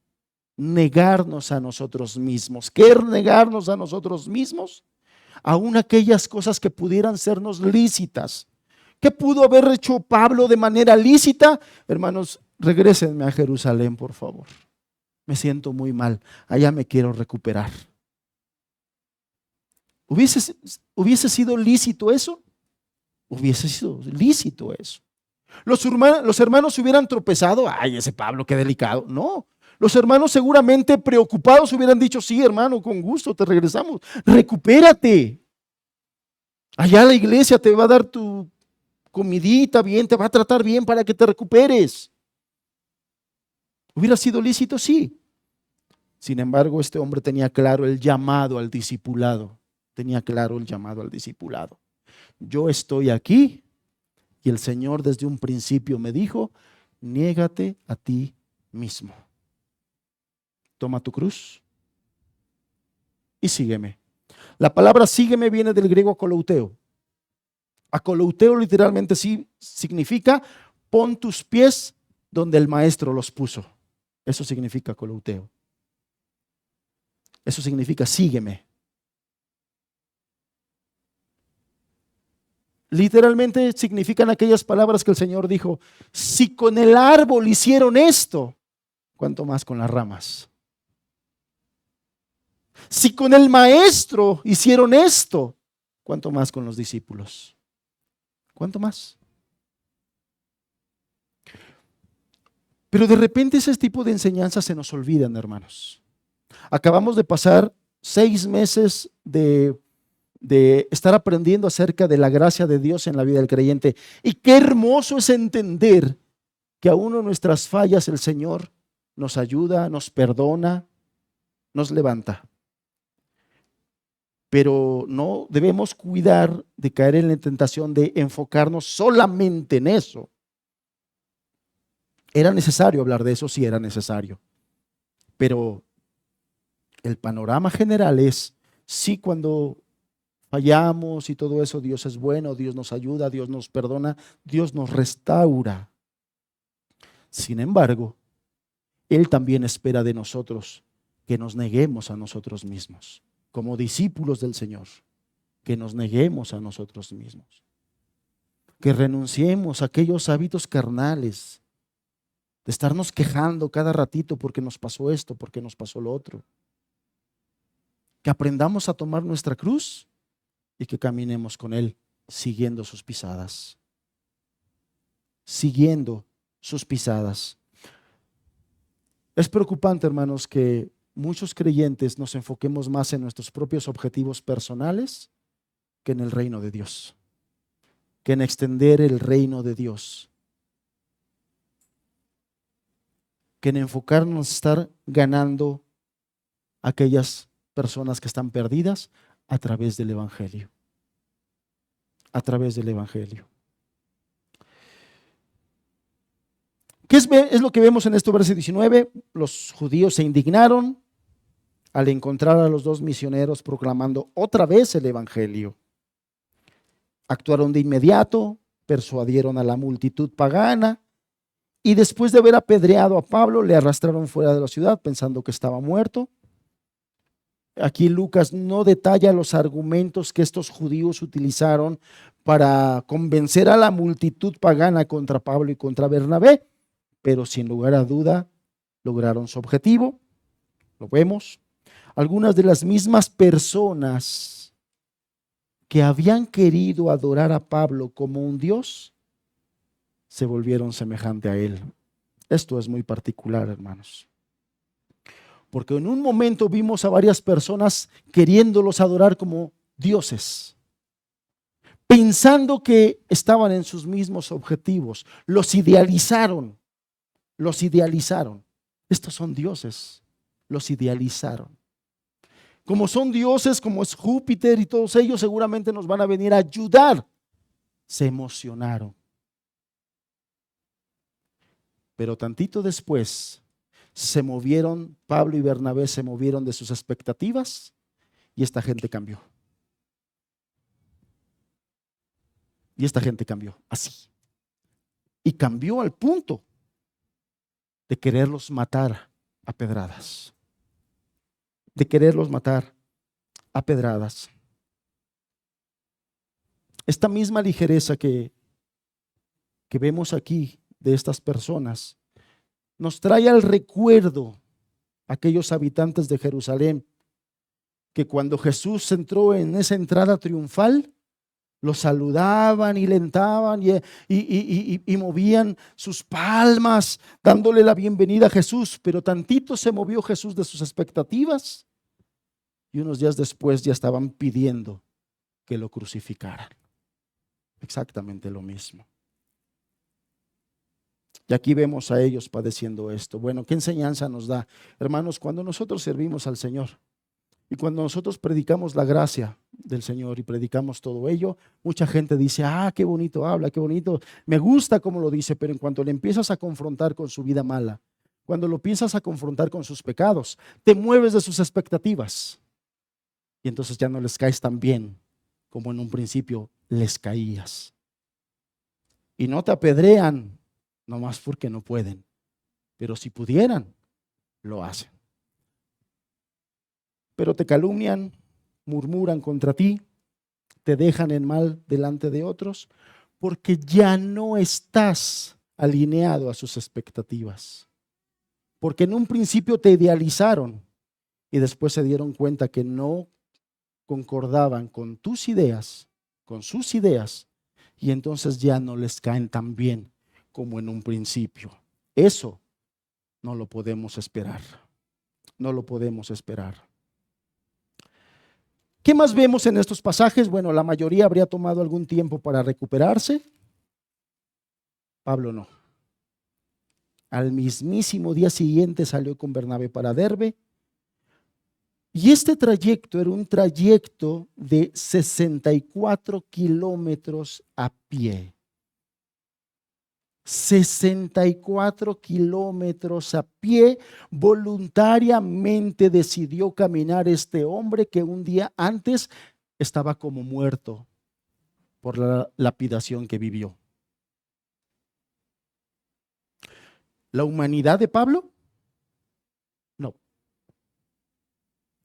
negarnos a nosotros mismos. ¿Qué es negarnos a nosotros mismos? Aún aquellas cosas que pudieran sernos lícitas. ¿Qué pudo haber hecho Pablo de manera lícita? Hermanos, regrésenme a Jerusalén, por favor. Me siento muy mal. Allá me quiero recuperar. ¿Hubiese sido lícito eso? Hubiese sido lícito eso. Los hermanos hubieran tropezado. Ay, ese Pablo, qué delicado. No. Los hermanos seguramente preocupados hubieran dicho, sí, hermano, con gusto, te regresamos. Recupérate. Allá la iglesia te va a dar tu comidita bien, te va a tratar bien para que te recuperes. ¿Hubiera sido lícito? Sí. Sin embargo, este hombre tenía claro el llamado al discipulado. Tenía claro el llamado al discipulado. Yo estoy aquí y el Señor desde un principio me dijo, niégate a ti mismo. Toma tu cruz y sígueme. La palabra sígueme viene del griego akolouteo. Akolouteo literalmente sí significa pon tus pies donde el maestro los puso. Eso significa akolouteo. Eso significa sígueme. Literalmente significan aquellas palabras que el Señor dijo, si con el árbol hicieron esto, ¿cuánto más con las ramas? Si con el maestro hicieron esto, ¿cuánto más con los discípulos? ¿Cuánto más? Pero de repente ese tipo de enseñanzas se nos olvidan, hermanos. Acabamos de pasar 6 meses de estar aprendiendo acerca de la gracia de Dios en la vida del creyente. Y qué hermoso es entender que aún en nuestras fallas el Señor nos ayuda, nos perdona, nos levanta. Pero no debemos cuidar de caer en la tentación de enfocarnos solamente en eso. Era necesario hablar de eso, sí era necesario. Pero el panorama general es, sí, cuando fallamos y todo eso, Dios es bueno, Dios nos ayuda, Dios nos perdona, Dios nos restaura. Sin embargo, Él también espera de nosotros que nos neguemos a nosotros mismos, como discípulos del Señor, que nos neguemos a nosotros mismos, que renunciemos a aquellos hábitos carnales, de estarnos quejando cada ratito porque nos pasó esto, porque nos pasó lo otro. Que aprendamos a tomar nuestra cruz y que caminemos con Él siguiendo sus pisadas. Siguiendo sus pisadas. Es preocupante, hermanos, que muchos creyentes nos enfoquemos más en nuestros propios objetivos personales que en el reino de Dios, que en extender el reino de Dios, que en enfocarnos en estar ganando a aquellas personas que están perdidas a través del Evangelio. A través del Evangelio. ¿Qué es lo que vemos en este verso 19? Los judíos se indignaron al encontrar a los 2 misioneros proclamando otra vez el Evangelio. Actuaron de inmediato, persuadieron a la multitud pagana y después de haber apedreado a Pablo, le arrastraron fuera de la ciudad pensando que estaba muerto. Aquí Lucas no detalla los argumentos que estos judíos utilizaron para convencer a la multitud pagana contra Pablo y contra Bernabé, pero sin lugar a duda lograron su objetivo. Lo vemos. Algunas de las mismas personas que habían querido adorar a Pablo como un Dios se volvieron semejante a él. Esto es muy particular, hermanos. Porque en un momento vimos a varias personas queriéndolos adorar como dioses, pensando que estaban en sus mismos objetivos. Los idealizaron. Estos son dioses, los idealizaron. Como son dioses, como es Júpiter y todos ellos, seguramente nos van a venir a ayudar. Se emocionaron. Pero tantito después Pablo y Bernabé se movieron de sus expectativas Y esta gente cambió. Y esta gente cambió así. Y cambió al punto de quererlos matar a pedradas. De quererlos matar a pedradas. Esta misma ligereza que vemos aquí de estas personas nos trae al recuerdo a aquellos habitantes de Jerusalén que cuando Jesús entró en esa entrada triunfal, lo saludaban y lentaban y movían sus palmas dándole la bienvenida a Jesús, pero tantito se movió Jesús de sus expectativas y unos días después ya estaban pidiendo que lo crucificaran. Exactamente lo mismo. Y aquí vemos a ellos padeciendo esto. Bueno, ¿qué enseñanza nos da? Hermanos, cuando nosotros servimos al Señor y cuando nosotros predicamos la gracia del Señor y predicamos todo ello, mucha gente dice, qué bonito habla, qué bonito, me gusta cómo lo dice, pero en cuanto le empiezas a confrontar con su vida mala, cuando lo empiezas a confrontar con sus pecados, te mueves de sus expectativas y entonces ya no les caes tan bien como en un principio les caías. Y no te apedrean nomás porque no pueden, pero si pudieran, lo hacen. Pero te calumnian, murmuran contra ti, te dejan en mal delante de otros, porque ya no estás alineado a sus expectativas. Porque en un principio te idealizaron y después se dieron cuenta que no concordaban con tus ideas, con sus ideas, y entonces ya no les caen tan bien como en un principio. Eso no lo podemos esperar. No lo podemos esperar. ¿Qué más vemos en estos pasajes? Bueno, la mayoría habría tomado algún tiempo para recuperarse. Pablo no. Al mismísimo día siguiente salió con Bernabé para Derbe. Y este trayecto era un trayecto de 64 kilómetros a pie. 64 kilómetros a pie, voluntariamente decidió caminar este hombre que un día antes estaba como muerto por la lapidación que vivió. ¿La humanidad de Pablo? No.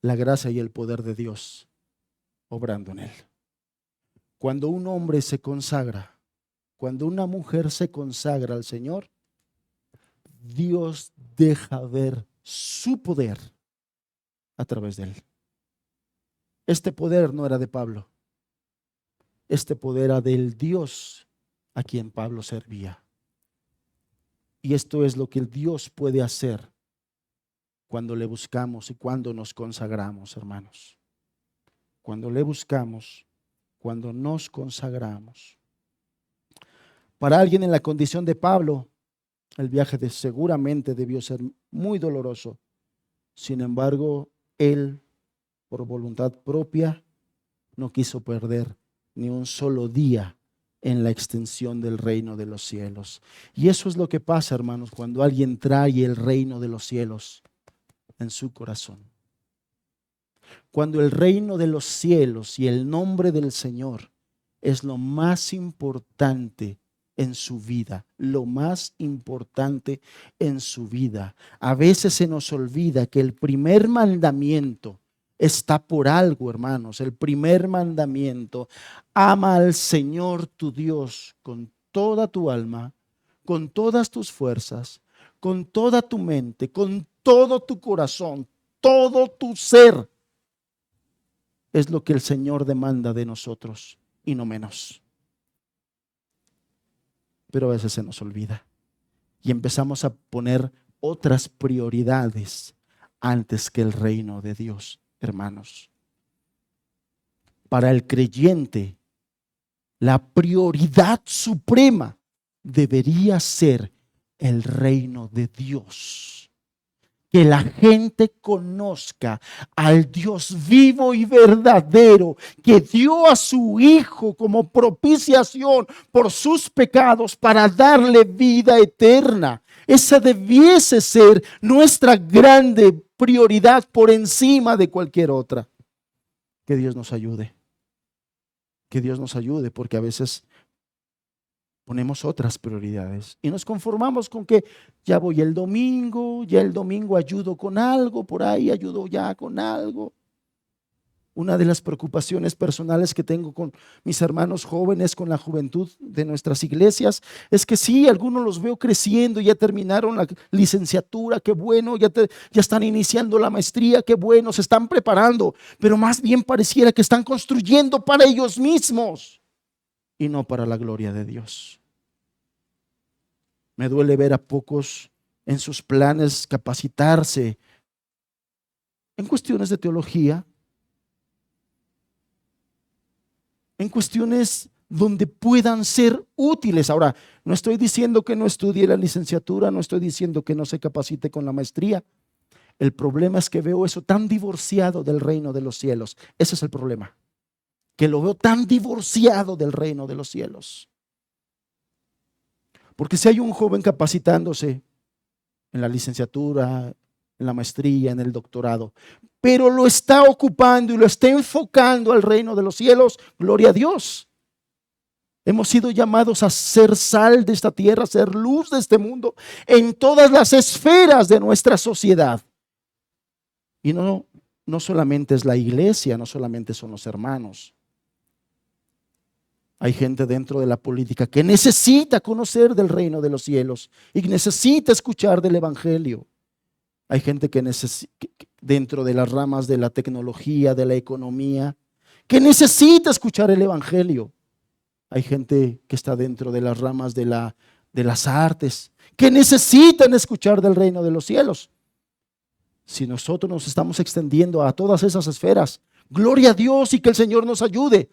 La gracia y el poder de Dios obrando en él. Cuando un hombre se consagra, cuando una mujer se consagra al Señor, Dios deja ver su poder a través de él. Este poder no era de Pablo. Este poder era del Dios a quien Pablo servía. Y esto es lo que el Dios puede hacer cuando le buscamos y cuando nos consagramos, hermanos. Cuando le buscamos, cuando nos consagramos. Para alguien en la condición de Pablo, el viaje seguramente debió ser muy doloroso. Sin embargo, él, por voluntad propia, no quiso perder ni un solo día en la extensión del reino de los cielos. Y eso es lo que pasa, hermanos, cuando alguien trae el reino de los cielos en su corazón. Cuando el reino de los cielos y el nombre del Señor es lo más importante en su vida, lo más importante en su vida. A veces se nos olvida que el primer mandamiento está por algo, hermanos. El primer mandamiento: ama al Señor tu Dios con toda tu alma, con todas tus fuerzas, con toda tu mente, con todo tu corazón, todo tu ser. Es lo que el Señor demanda de nosotros y no menos. Pero a veces se nos olvida y empezamos a poner otras prioridades antes que el reino de Dios, hermanos. Para el creyente, la prioridad suprema debería ser el reino de Dios. Que la gente conozca al Dios vivo y verdadero, que dio a su Hijo como propiciación por sus pecados para darle vida eterna. Esa debiese ser nuestra grande prioridad por encima de cualquier otra. Que Dios nos ayude. Que Dios nos ayude, porque a veces ponemos otras prioridades y nos conformamos con que ya voy ya el domingo ayudo con algo, por ahí ayudo ya con algo. Una de las preocupaciones personales que tengo con mis hermanos jóvenes, con la juventud de nuestras iglesias, es que sí, algunos los veo creciendo, ya terminaron la licenciatura, qué bueno, ya están iniciando la maestría, qué bueno, se están preparando, pero más bien pareciera que están construyendo para ellos mismos y no para la gloria de Dios. Me duele ver a pocos en sus planes capacitarse en cuestiones de teología, en cuestiones donde puedan ser útiles. Ahora, no estoy diciendo que no estudie la licenciatura, no estoy diciendo que no se capacite con la maestría. El problema es que veo eso tan divorciado del reino de los cielos. Ese es el problema, que lo veo tan divorciado del reino de los cielos. Porque si hay un joven capacitándose en la licenciatura, en la maestría, en el doctorado, pero lo está ocupando y lo está enfocando al reino de los cielos, gloria a Dios. Hemos sido llamados a ser sal de esta tierra, a ser luz de este mundo en todas las esferas de nuestra sociedad. Y no solamente es la iglesia, no solamente son los hermanos. Hay gente dentro de la política que necesita conocer del reino de los cielos y necesita escuchar del evangelio. Hay gente que dentro de las ramas de la tecnología, de la economía, que necesita escuchar el evangelio. Hay gente que está dentro de las ramas de las artes, que necesitan escuchar del reino de los cielos. Si nosotros nos estamos extendiendo a todas esas esferas, gloria a Dios y que el Señor nos ayude.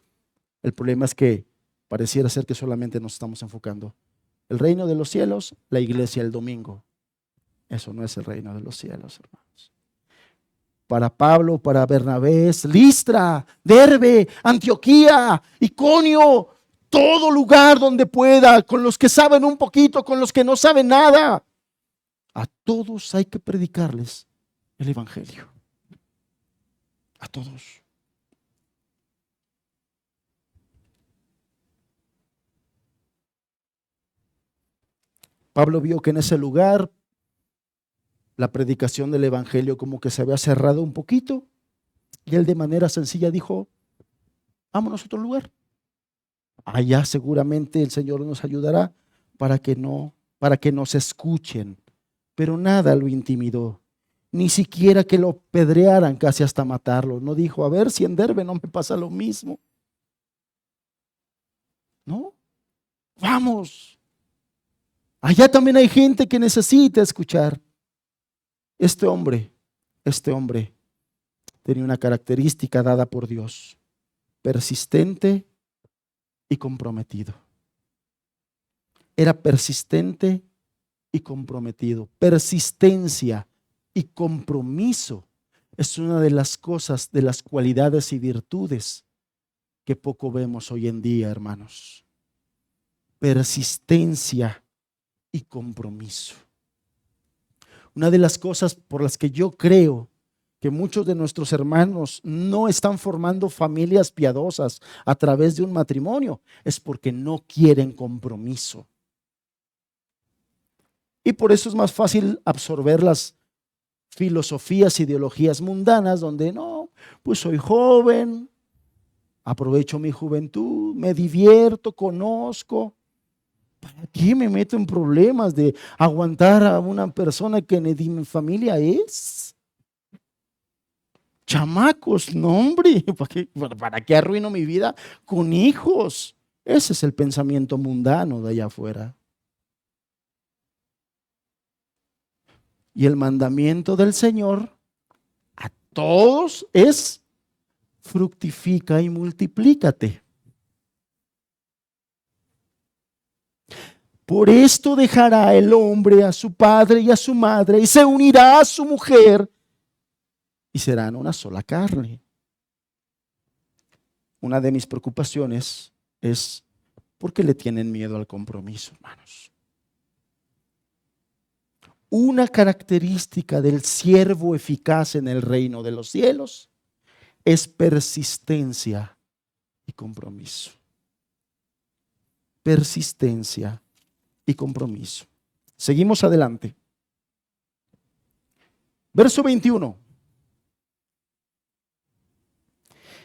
El problema es que pareciera ser que solamente nos estamos enfocando. El reino de los cielos, la iglesia el domingo. Eso no es el reino de los cielos, hermanos. Para Pablo, para Bernabé, Listra, Derbe, Antioquía, Iconio, todo lugar donde pueda, con los que saben un poquito, con los que no saben nada. A todos hay que predicarles el evangelio. A todos. Pablo vio que en ese lugar la predicación del evangelio como que se había cerrado un poquito y él de manera sencilla dijo, vámonos a otro lugar. Allá seguramente el Señor nos ayudará para que nos escuchen. Pero nada lo intimidó, ni siquiera que lo pedrearan casi hasta matarlo. No dijo, a ver si en Derbe no me pasa lo mismo. No, vamos. Allá también hay gente que necesita escuchar. Este hombre tenía una característica dada por Dios: persistente y comprometido. Era persistente y comprometido. Persistencia y compromiso es una de las cosas, de las cualidades y virtudes que poco vemos hoy en día, hermanos. Persistencia y compromiso. Una de las cosas por las que yo creo que muchos de nuestros hermanos no están formando familias piadosas a través de un matrimonio es porque no quieren compromiso. Y por eso es más fácil absorber las filosofías, ideologías mundanas donde no, pues soy joven, aprovecho mi juventud, me divierto, conozco. ¿Para qué me meto en problemas de aguantar a una persona que ni mi familia es? Chamacos, no hombre, ¿para qué arruino mi vida con hijos? Ese es el pensamiento mundano de allá afuera. Y el mandamiento del Señor a todos es: fructifica y multiplícate. Por esto dejará el hombre a su padre y a su madre y se unirá a su mujer y serán una sola carne. Una de mis preocupaciones es: ¿por qué le tienen miedo al compromiso, hermanos? Una característica del siervo eficaz en el reino de los cielos es persistencia y compromiso. Persistencia y compromiso. Seguimos adelante. Verso 21.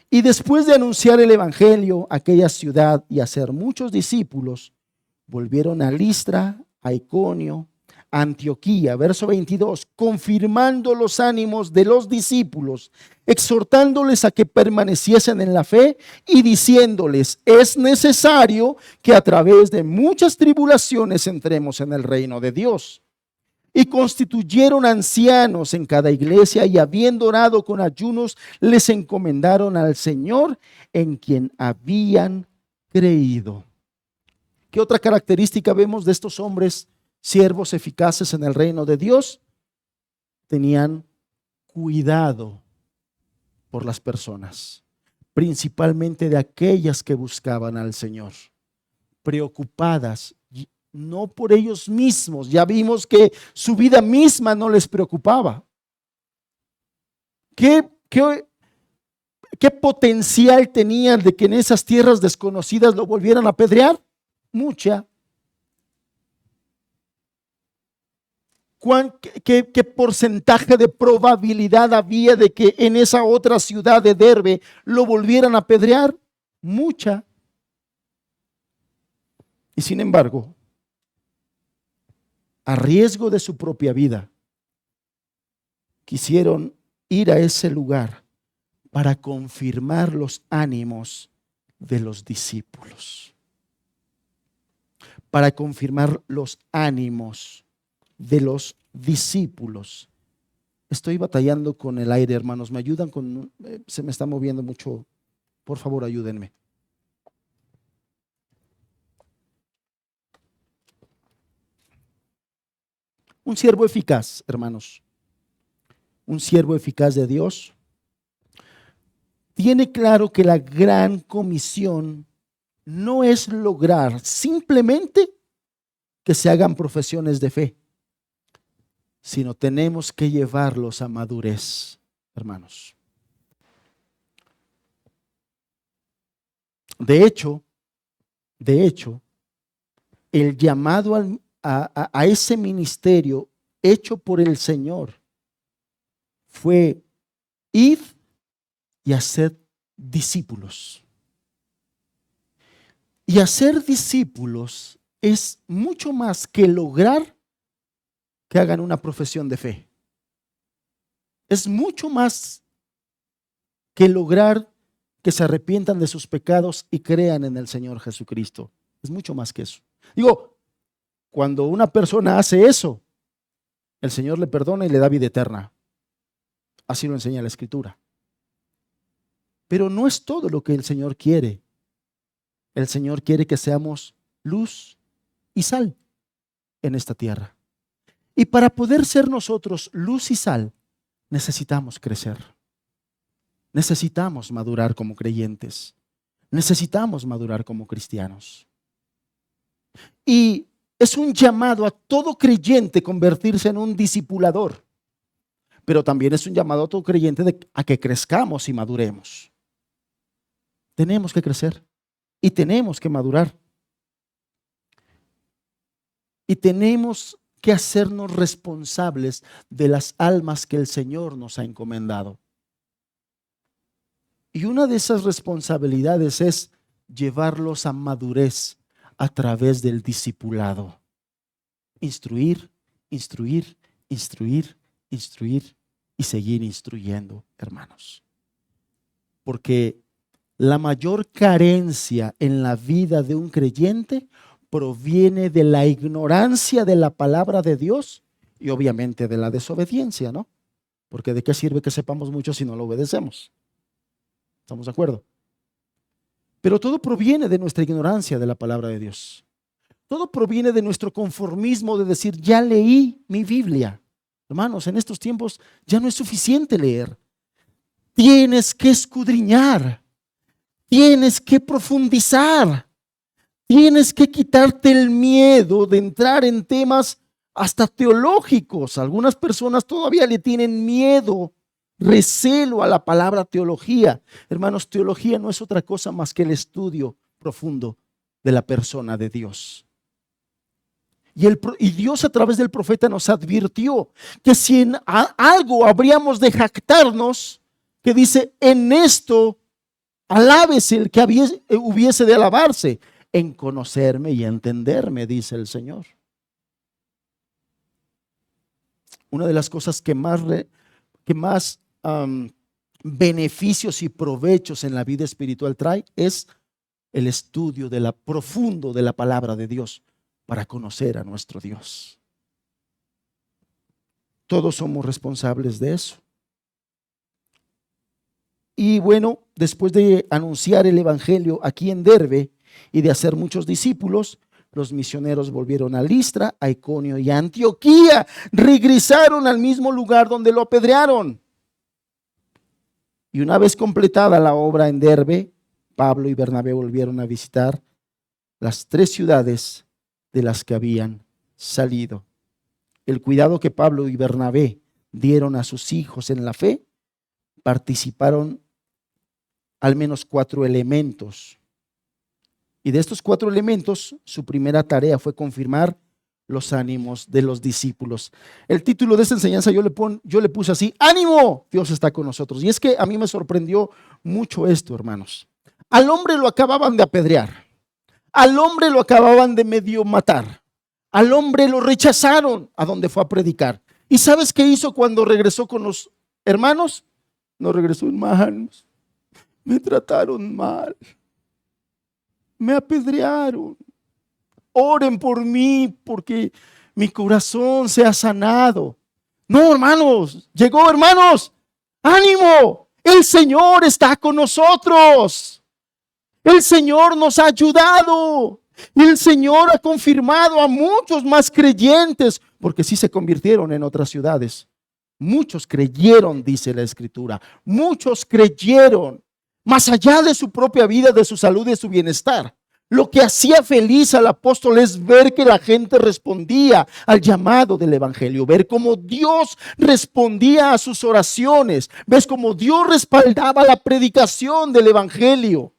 Y después de anunciar el evangelio a aquella ciudad y hacer muchos discípulos, volvieron a Listra, a Iconio, a Antioquía, verso 22, confirmando los ánimos de los discípulos, exhortándoles a que permaneciesen en la fe y diciéndoles: es necesario que a través de muchas tribulaciones entremos en el reino de Dios. Y constituyeron ancianos en cada iglesia, y habiendo orado con ayunos, les encomendaron al Señor en quien habían creído. ¿Qué otra característica vemos de estos hombres, siervos eficaces en el reino de Dios? Tenían cuidado por las personas, principalmente de aquellas que buscaban al Señor, preocupadas no por ellos mismos. Ya vimos que su vida misma no les preocupaba. ¿Qué potencial tenían de que en esas tierras desconocidas lo volvieran a apedrear? Mucha. ¿Qué porcentaje de probabilidad había de que en esa otra ciudad de Derbe lo volvieran a apedrear? Mucha. Y sin embargo, a riesgo de su propia vida, quisieron ir a ese lugar para confirmar los ánimos de los discípulos. Para confirmar los ánimos de los discípulos. Estoy batallando con el aire, hermanos. ¿Me ayudan con? Se me está moviendo mucho. Por favor, ayúdenme. Un siervo eficaz, hermanos, un siervo eficaz de Dios, tiene claro que la gran comisión no es lograr simplemente que se hagan profesiones de fe, sino tenemos que llevarlos a madurez, hermanos. De hecho, el llamado a ese ministerio hecho por el Señor fue: id y hacer discípulos. Y hacer discípulos es mucho más que lograr que hagan una profesión de fe. Es mucho más que lograr que se arrepientan de sus pecados y crean en el Señor Jesucristo. Es mucho más que eso. Digo, cuando una persona hace eso, el Señor le perdona y le da vida eterna. Así lo enseña la Escritura. Pero no es todo lo que el Señor quiere. El Señor quiere que seamos luz y sal en esta tierra. Y para poder ser nosotros luz y sal, necesitamos crecer. Necesitamos madurar como creyentes. Necesitamos madurar como cristianos. Y es un llamado a todo creyente convertirse en un discipulador. Pero también es un llamado a todo creyente a que crezcamos y maduremos. Tenemos que crecer y tenemos que madurar. Y tenemos que hacernos responsables de las almas que el Señor nos ha encomendado. Y una de esas responsabilidades es llevarlos a madurez a través del discipulado. Instruir, instruir, instruir, instruir y seguir instruyendo, hermanos. Porque la mayor carencia en la vida de un creyente proviene de la ignorancia de la palabra de Dios y obviamente de la desobediencia, ¿no? Porque ¿de qué sirve que sepamos mucho si no lo obedecemos? ¿Estamos de acuerdo? Pero todo proviene de nuestra ignorancia de la palabra de Dios. Todo proviene de nuestro conformismo de decir: ya leí mi Biblia. Hermanos, en estos tiempos ya no es suficiente leer. Tienes que escudriñar. Tienes que profundizar. Tienes que quitarte el miedo de entrar en temas hasta teológicos. Algunas personas todavía le tienen miedo recelo a la palabra teología. Hermanos, teología no es otra cosa más que el estudio profundo de la persona de Dios. Y Dios a través del profeta nos advirtió que si en algo habríamos de jactarnos, que dice, en esto alábese el que hubiese de alabarse, en conocerme y entenderme, dice el Señor. Una de las cosas que más beneficios y provechos en la vida espiritual trae es el estudio profundo de la palabra de Dios para conocer a nuestro Dios. Todos somos responsables de eso. Y bueno, después de anunciar el evangelio aquí en Derbe y de hacer muchos discípulos, los misioneros volvieron a Listra, a Iconio y a Antioquía. Regresaron al mismo lugar donde lo apedrearon. Y una vez completada la obra en Derbe, Pablo y Bernabé volvieron a visitar las 3 ciudades de las que habían salido. El cuidado que Pablo y Bernabé dieron a sus hijos en la fe, participaron al menos 4 elementos. Y de estos 4 elementos, su primera tarea fue confirmar los ánimos de los discípulos. El título de esta enseñanza yo le puse así: ¡ánimo! Dios está con nosotros. Y es que a mí me sorprendió mucho esto, hermanos. Al hombre lo acababan de apedrear. Al hombre lo acababan de medio matar. Al hombre lo rechazaron a donde fue a predicar. ¿Y sabes qué hizo cuando regresó con los hermanos? No regresó, hermanos. Me trataron mal. Me apedrearon. Oren por mí porque mi corazón sea sanado. No, hermanos. Llegó, hermanos. ¡Ánimo! El Señor está con nosotros. El Señor nos ha ayudado. Y el Señor ha confirmado a muchos más creyentes, porque sí se convirtieron en otras ciudades. Muchos creyeron, dice la Escritura. Muchos creyeron, más allá de su propia vida, de su salud y de su bienestar. Lo que hacía feliz al apóstol es ver que la gente respondía al llamado del evangelio, ver cómo Dios respondía a sus oraciones, ves cómo Dios respaldaba la predicación del evangelio.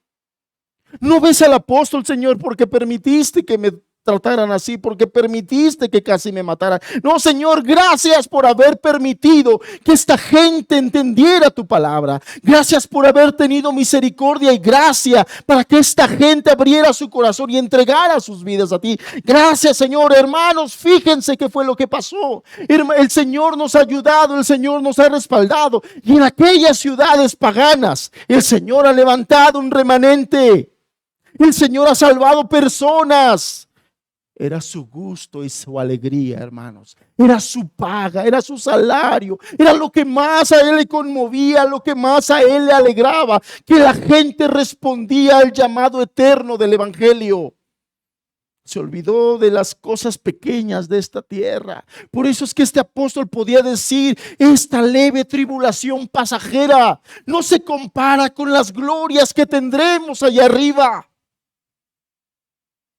No ves al apóstol: Señor, porque permitiste que me trataran así, porque permitiste que casi me mataran. No, Señor, gracias por haber permitido que esta gente entendiera tu palabra. Gracias por haber tenido misericordia y gracia para que esta gente abriera su corazón y entregara sus vidas a ti. Gracias, Señor. Hermanos, fíjense qué fue lo que pasó. El Señor nos ha ayudado, el Señor nos ha respaldado. Y en aquellas ciudades paganas, el Señor ha levantado un remanente. El Señor ha salvado personas. Era su gusto y su alegría, hermanos. Era su paga, era su salario. Era lo que más a él le conmovía, lo que más a él le alegraba. Que la gente respondía al llamado eterno del evangelio. Se olvidó de las cosas pequeñas de esta tierra. Por eso es que este apóstol podía decir: esta leve tribulación pasajera no se compara con las glorias que tendremos allá arriba.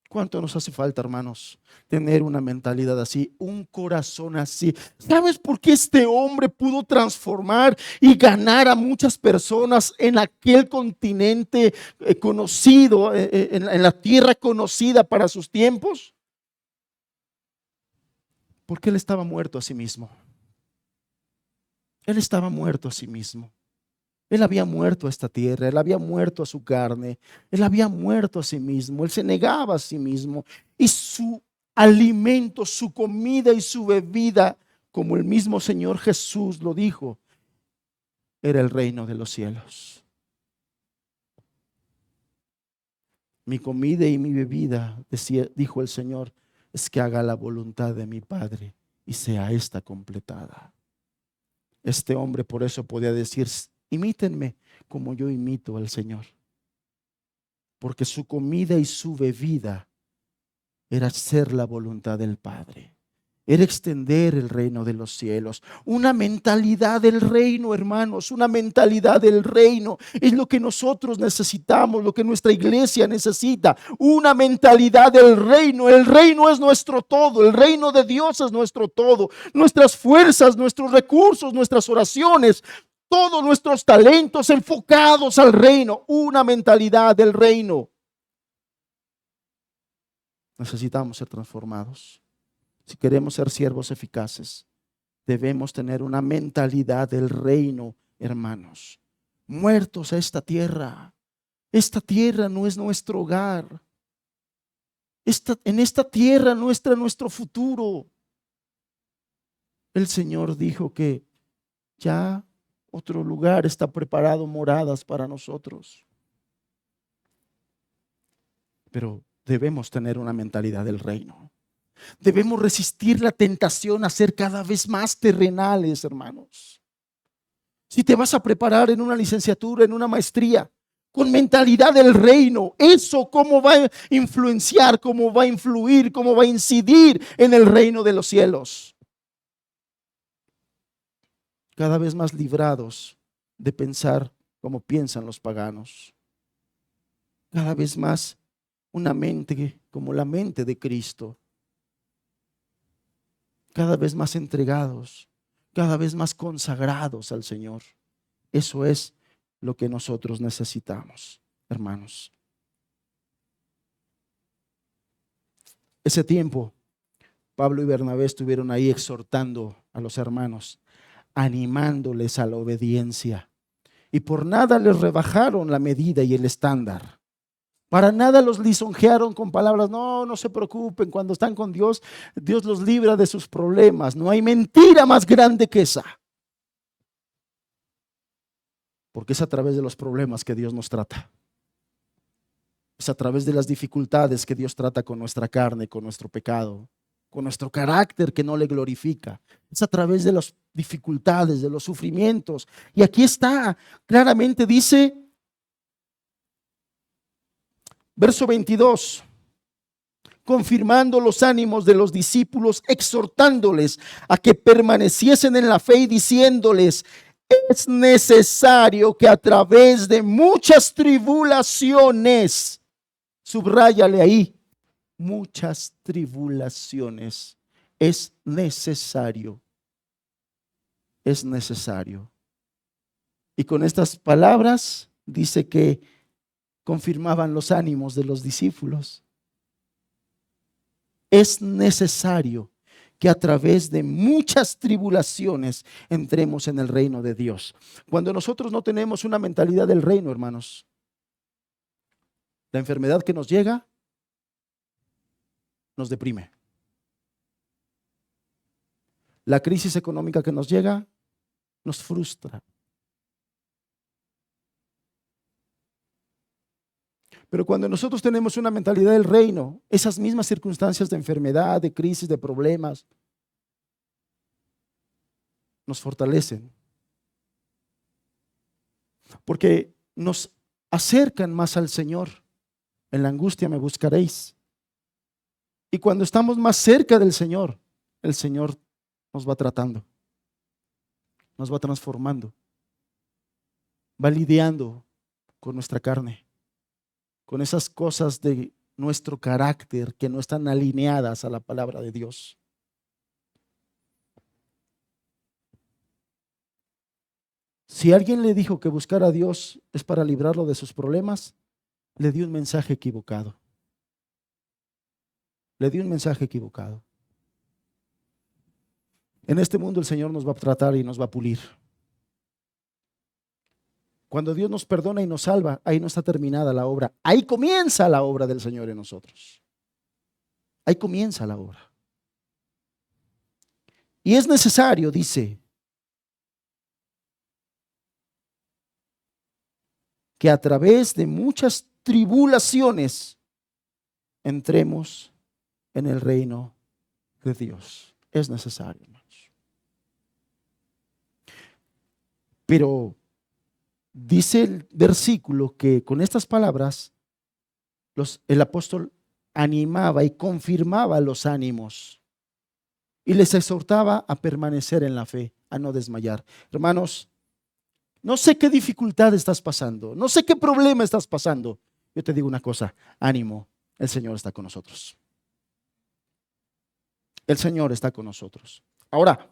¿Cuánto nos hace falta, hermanos, tener una mentalidad así, un corazón así? ¿Sabes por qué este hombre pudo transformar y ganar a muchas personas en aquel continente conocido, en la tierra conocida para sus tiempos? Porque él estaba muerto a sí mismo. Él estaba muerto a sí mismo. Él había muerto a esta tierra, él había muerto a su carne, él había muerto a sí mismo, él se negaba a sí mismo. Y su alimento, su comida y su bebida, como el mismo Señor Jesús lo dijo, era el reino de los cielos. Mi comida y mi bebida, dijo el Señor, es que haga la voluntad de mi Padre y sea esta completada. Este hombre por eso podía decir: imítenme como yo imito al Señor. Porque su comida y su bebida era hacer la voluntad del Padre. Era extender el reino de los cielos. Una mentalidad del reino, hermanos, una mentalidad del reino. Es lo que nosotros necesitamos, lo que nuestra iglesia necesita. Una mentalidad del reino. El reino es nuestro todo. El reino de Dios es nuestro todo. Nuestras fuerzas, nuestros recursos, nuestras oraciones, todos nuestros talentos enfocados al reino, una mentalidad del reino. Necesitamos ser transformados. Si queremos ser siervos eficaces, debemos tener una mentalidad del reino, hermanos. Muertos a esta tierra. Esta tierra no es nuestro hogar. En esta tierra no está nuestro futuro. El Señor dijo que ya otro lugar está preparado, moradas para nosotros. Pero debemos tener una mentalidad del reino. Debemos resistir la tentación a ser cada vez más terrenales, hermanos. Si te vas a preparar en una licenciatura, en una maestría, con mentalidad del reino, eso cómo va a influenciar, cómo va a influir, cómo va a incidir en el reino de los cielos. Cada vez más librados de pensar como piensan los paganos. Cada vez más una mente como la mente de Cristo. Cada vez más entregados, cada vez más consagrados al Señor. Eso es lo que nosotros necesitamos, hermanos. Ese tiempo, Pablo y Bernabé estuvieron ahí exhortando a los hermanos, animándoles a la obediencia. Y por nada les rebajaron la medida y el estándar. Para nada los lisonjearon con palabras, no se preocupen, cuando están con Dios, Dios los libra de sus problemas. No hay mentira más grande que esa. Porque es a través de los problemas que Dios nos trata. Es a través de las dificultades que Dios trata con nuestra carne, con nuestro pecado, con nuestro carácter que no le glorifica. Es a través de las dificultades, de los sufrimientos. Y aquí está, claramente dice, verso 22, confirmando los ánimos de los discípulos, exhortándoles a que permaneciesen en la fe y diciéndoles, es necesario que a través de muchas tribulaciones, subráyale ahí, muchas tribulaciones, es necesario. Es necesario. Y con estas palabras dice que confirmaban los ánimos de los discípulos. Es necesario que a través de muchas tribulaciones entremos en el reino de Dios. Cuando nosotros no tenemos una mentalidad del reino, hermanos, la enfermedad que nos llega nos deprime. La crisis económica que nos llega nos frustra. Pero cuando nosotros tenemos una mentalidad del reino, esas mismas circunstancias de enfermedad, de crisis, de problemas, nos fortalecen. Porque nos acercan más al Señor. En la angustia me buscaréis. Y cuando estamos más cerca del Señor, el Señor nos va tratando, nos va transformando, va lidiando con nuestra carne, con esas cosas de nuestro carácter que no están alineadas a la palabra de Dios. Si alguien le dijo que buscar a Dios es para librarlo de sus problemas, le dio un mensaje equivocado. Le dio un mensaje equivocado. En este mundo el Señor nos va a tratar y nos va a pulir. Cuando Dios nos perdona y nos salva, ahí no está terminada la obra. Ahí comienza la obra del Señor en nosotros. Ahí comienza la obra. Y es necesario, dice, que a través de muchas tribulaciones entremos en el reino de Dios. Es necesario, hermanos. Pero dice el versículo que con estas palabras el apóstol animaba y confirmaba los ánimos y les exhortaba a permanecer en la fe, a no desmayar. Hermanos, no sé qué dificultad estás pasando, no sé qué problema estás pasando. Yo te digo una cosa, ánimo, el Señor está con nosotros. El Señor está con nosotros. Ahora,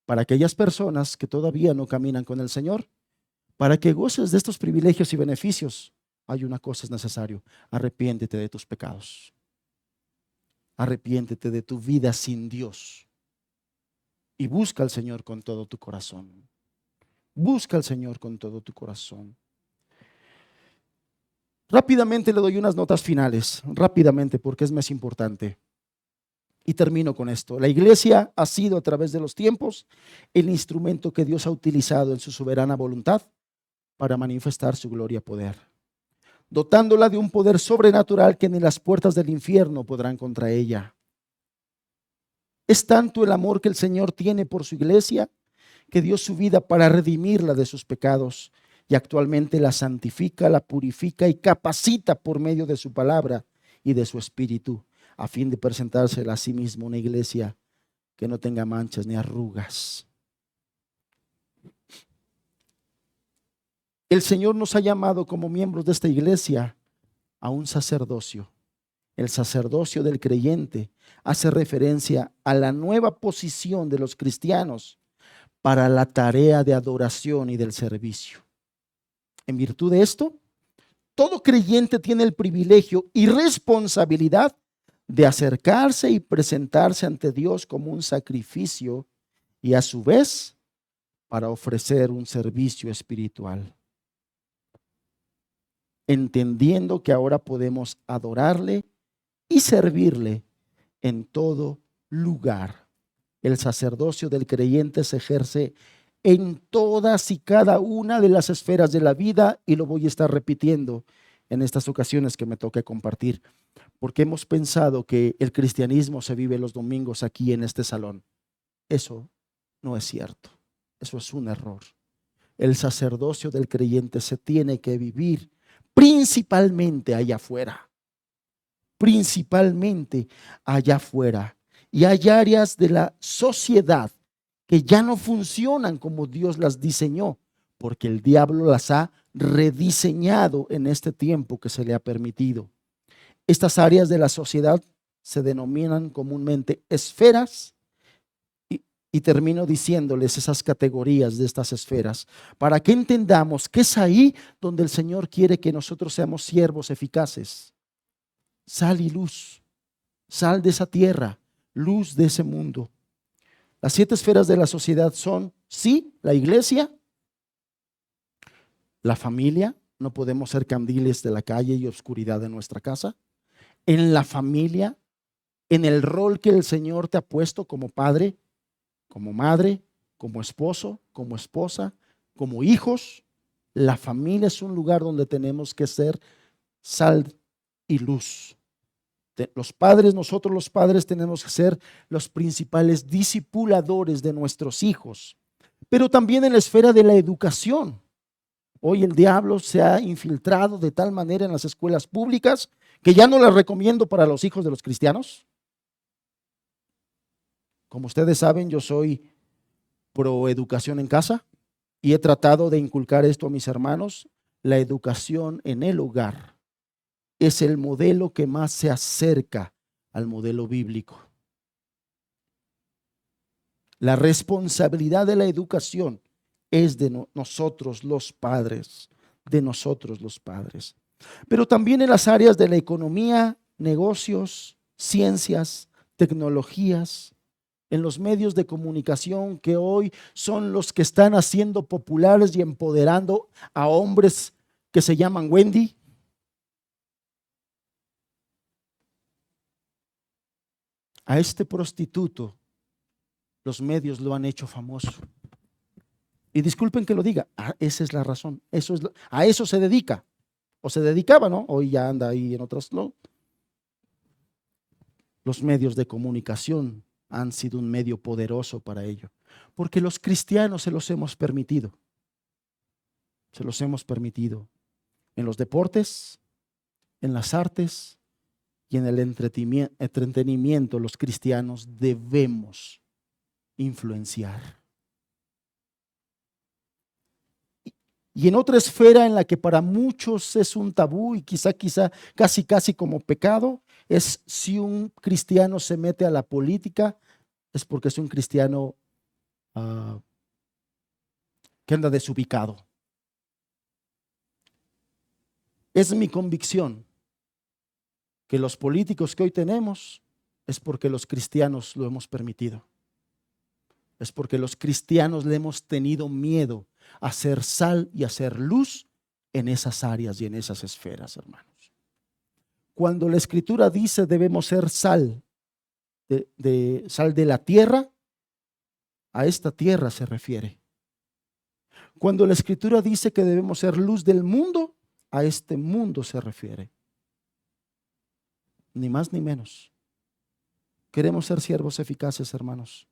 para aquellas personas que todavía no caminan con el Señor, para que goces de estos privilegios y beneficios, hay una cosa es necesario: arrepiéntete de tus pecados. Arrepiéntete de tu vida sin Dios y busca al Señor con todo tu corazón. Busca al Señor con todo tu corazón. Rápidamente le doy unas notas finales, rápidamente, porque es más importante. Y termino con esto. La iglesia ha sido a través de los tiempos el instrumento que Dios ha utilizado en su soberana voluntad para manifestar su gloria y poder, dotándola de un poder sobrenatural que ni las puertas del infierno podrán contra ella. Es tanto el amor que el Señor tiene por su iglesia que dio su vida para redimirla de sus pecados, y actualmente la santifica, la purifica y capacita por medio de su palabra y de su espíritu, a fin de presentársela a sí mismo una iglesia que no tenga manchas ni arrugas. El Señor nos ha llamado como miembros de esta iglesia a un sacerdocio. El sacerdocio del creyente hace referencia a la nueva posición de los cristianos para la tarea de adoración y del servicio. En virtud de esto, todo creyente tiene el privilegio y responsabilidad de acercarse y presentarse ante Dios como un sacrificio y a su vez para ofrecer un servicio espiritual, entendiendo que ahora podemos adorarle y servirle en todo lugar. El sacerdocio del creyente se ejerce en todas y cada una de las esferas de la vida, y lo voy a estar repitiendo en estas ocasiones que me toque compartir, porque hemos pensado que el cristianismo se vive los domingos aquí en este salón. Eso no es cierto, eso es un error. El sacerdocio del creyente se tiene que vivir principalmente allá afuera, principalmente allá afuera. Y hay áreas de la sociedad que ya no funcionan como Dios las diseñó, porque el diablo las ha rediseñado en este tiempo que se le ha permitido. Estas áreas de la sociedad se denominan comúnmente esferas, y termino diciéndoles esas categorías de estas esferas para que entendamos que es ahí donde el Señor quiere que nosotros seamos siervos eficaces. Sal y luz, sal de esa tierra, luz de ese mundo. Las 7 esferas de la sociedad son, sí, la iglesia, la familia. No podemos ser candiles de la calle y oscuridad de nuestra casa. En la familia, en el rol que el Señor te ha puesto como padre, como madre, como esposo, como esposa, como hijos. La familia es un lugar donde tenemos que ser sal y luz. Los padres, nosotros los padres tenemos que ser los principales discipuladores de nuestros hijos, pero también en la esfera de la educación. Hoy el diablo se ha infiltrado de tal manera en las escuelas públicas que ya no las recomiendo para los hijos de los cristianos. Como ustedes saben, yo soy pro educación en casa y he tratado de inculcar esto a mis hermanos. La educación en el hogar es el modelo que más se acerca al modelo bíblico. La responsabilidad de la educación es de nosotros los padres, de nosotros los padres. Pero también en las áreas de la economía, negocios, ciencias, tecnologías, en los medios de comunicación que hoy son los que están haciendo populares y empoderando a hombres que se llaman Wendy. A este prostituto los medios lo han hecho famoso. Y disculpen que lo diga, esa es la razón. A eso se dedica. O se dedicaba, ¿no? Hoy ya anda ahí en otros, ¿no? Los medios de comunicación han sido un medio poderoso para ello, porque los cristianos se los hemos permitido. Se los hemos permitido en los deportes, en las artes y en el entretenimiento. Los cristianos debemos influenciar. Y en otra esfera en la que para muchos es un tabú y quizá casi como pecado, es si un cristiano se mete a la política, es porque es un cristiano ah, que anda desubicado. Es mi convicción que los políticos que hoy tenemos es porque los cristianos lo hemos permitido. Es porque los cristianos le hemos tenido miedo a ser sal y a ser luz en esas áreas y en esas esferas, hermanos. Cuando la Escritura dice debemos ser sal sal de la tierra, a esta tierra se refiere. Cuando la Escritura dice que debemos ser luz del mundo, a este mundo se refiere. Ni más ni menos. Queremos ser siervos eficaces, hermanos.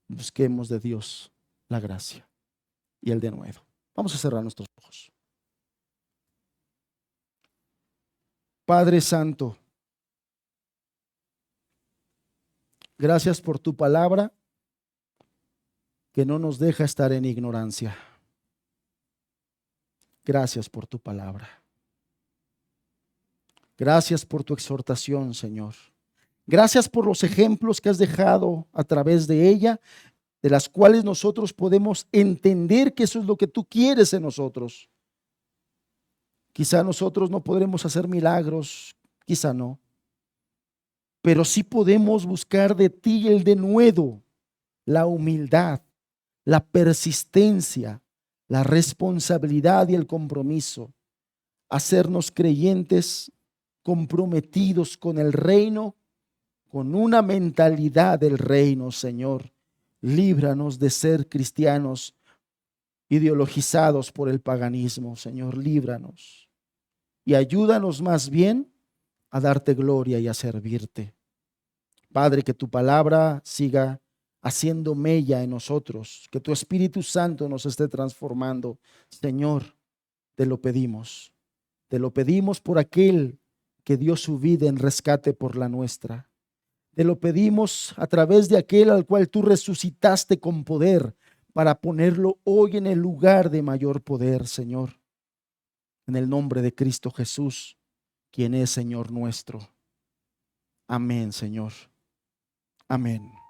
Busquemos de Dios la gracia y el denuedo. Vamos a cerrar nuestros ojos. Padre Santo, gracias por tu palabra que no nos deja estar en ignorancia. Gracias por tu palabra. Gracias por tu exhortación, Señor. Gracias por los ejemplos que has dejado a través de ella, de las cuales nosotros podemos entender que eso es lo que tú quieres en nosotros. Quizá nosotros no podremos hacer milagros, quizá no, pero sí podemos buscar de ti el denuedo, la humildad, la persistencia, la responsabilidad y el compromiso, hacernos creyentes comprometidos con el reino, con una mentalidad del reino, Señor. Líbranos de ser cristianos ideologizados por el paganismo, Señor, líbranos. Y ayúdanos más bien a darte gloria y a servirte. Padre, que tu palabra siga haciendo mella en nosotros, que tu Espíritu Santo nos esté transformando. Señor, te lo pedimos. Te lo pedimos por aquel que dio su vida en rescate por la nuestra. Te lo pedimos a través de aquel al cual tú resucitaste con poder para ponerlo hoy en el lugar de mayor poder, Señor. En el nombre de Cristo Jesús, quien es Señor nuestro. Amén, Señor. Amén.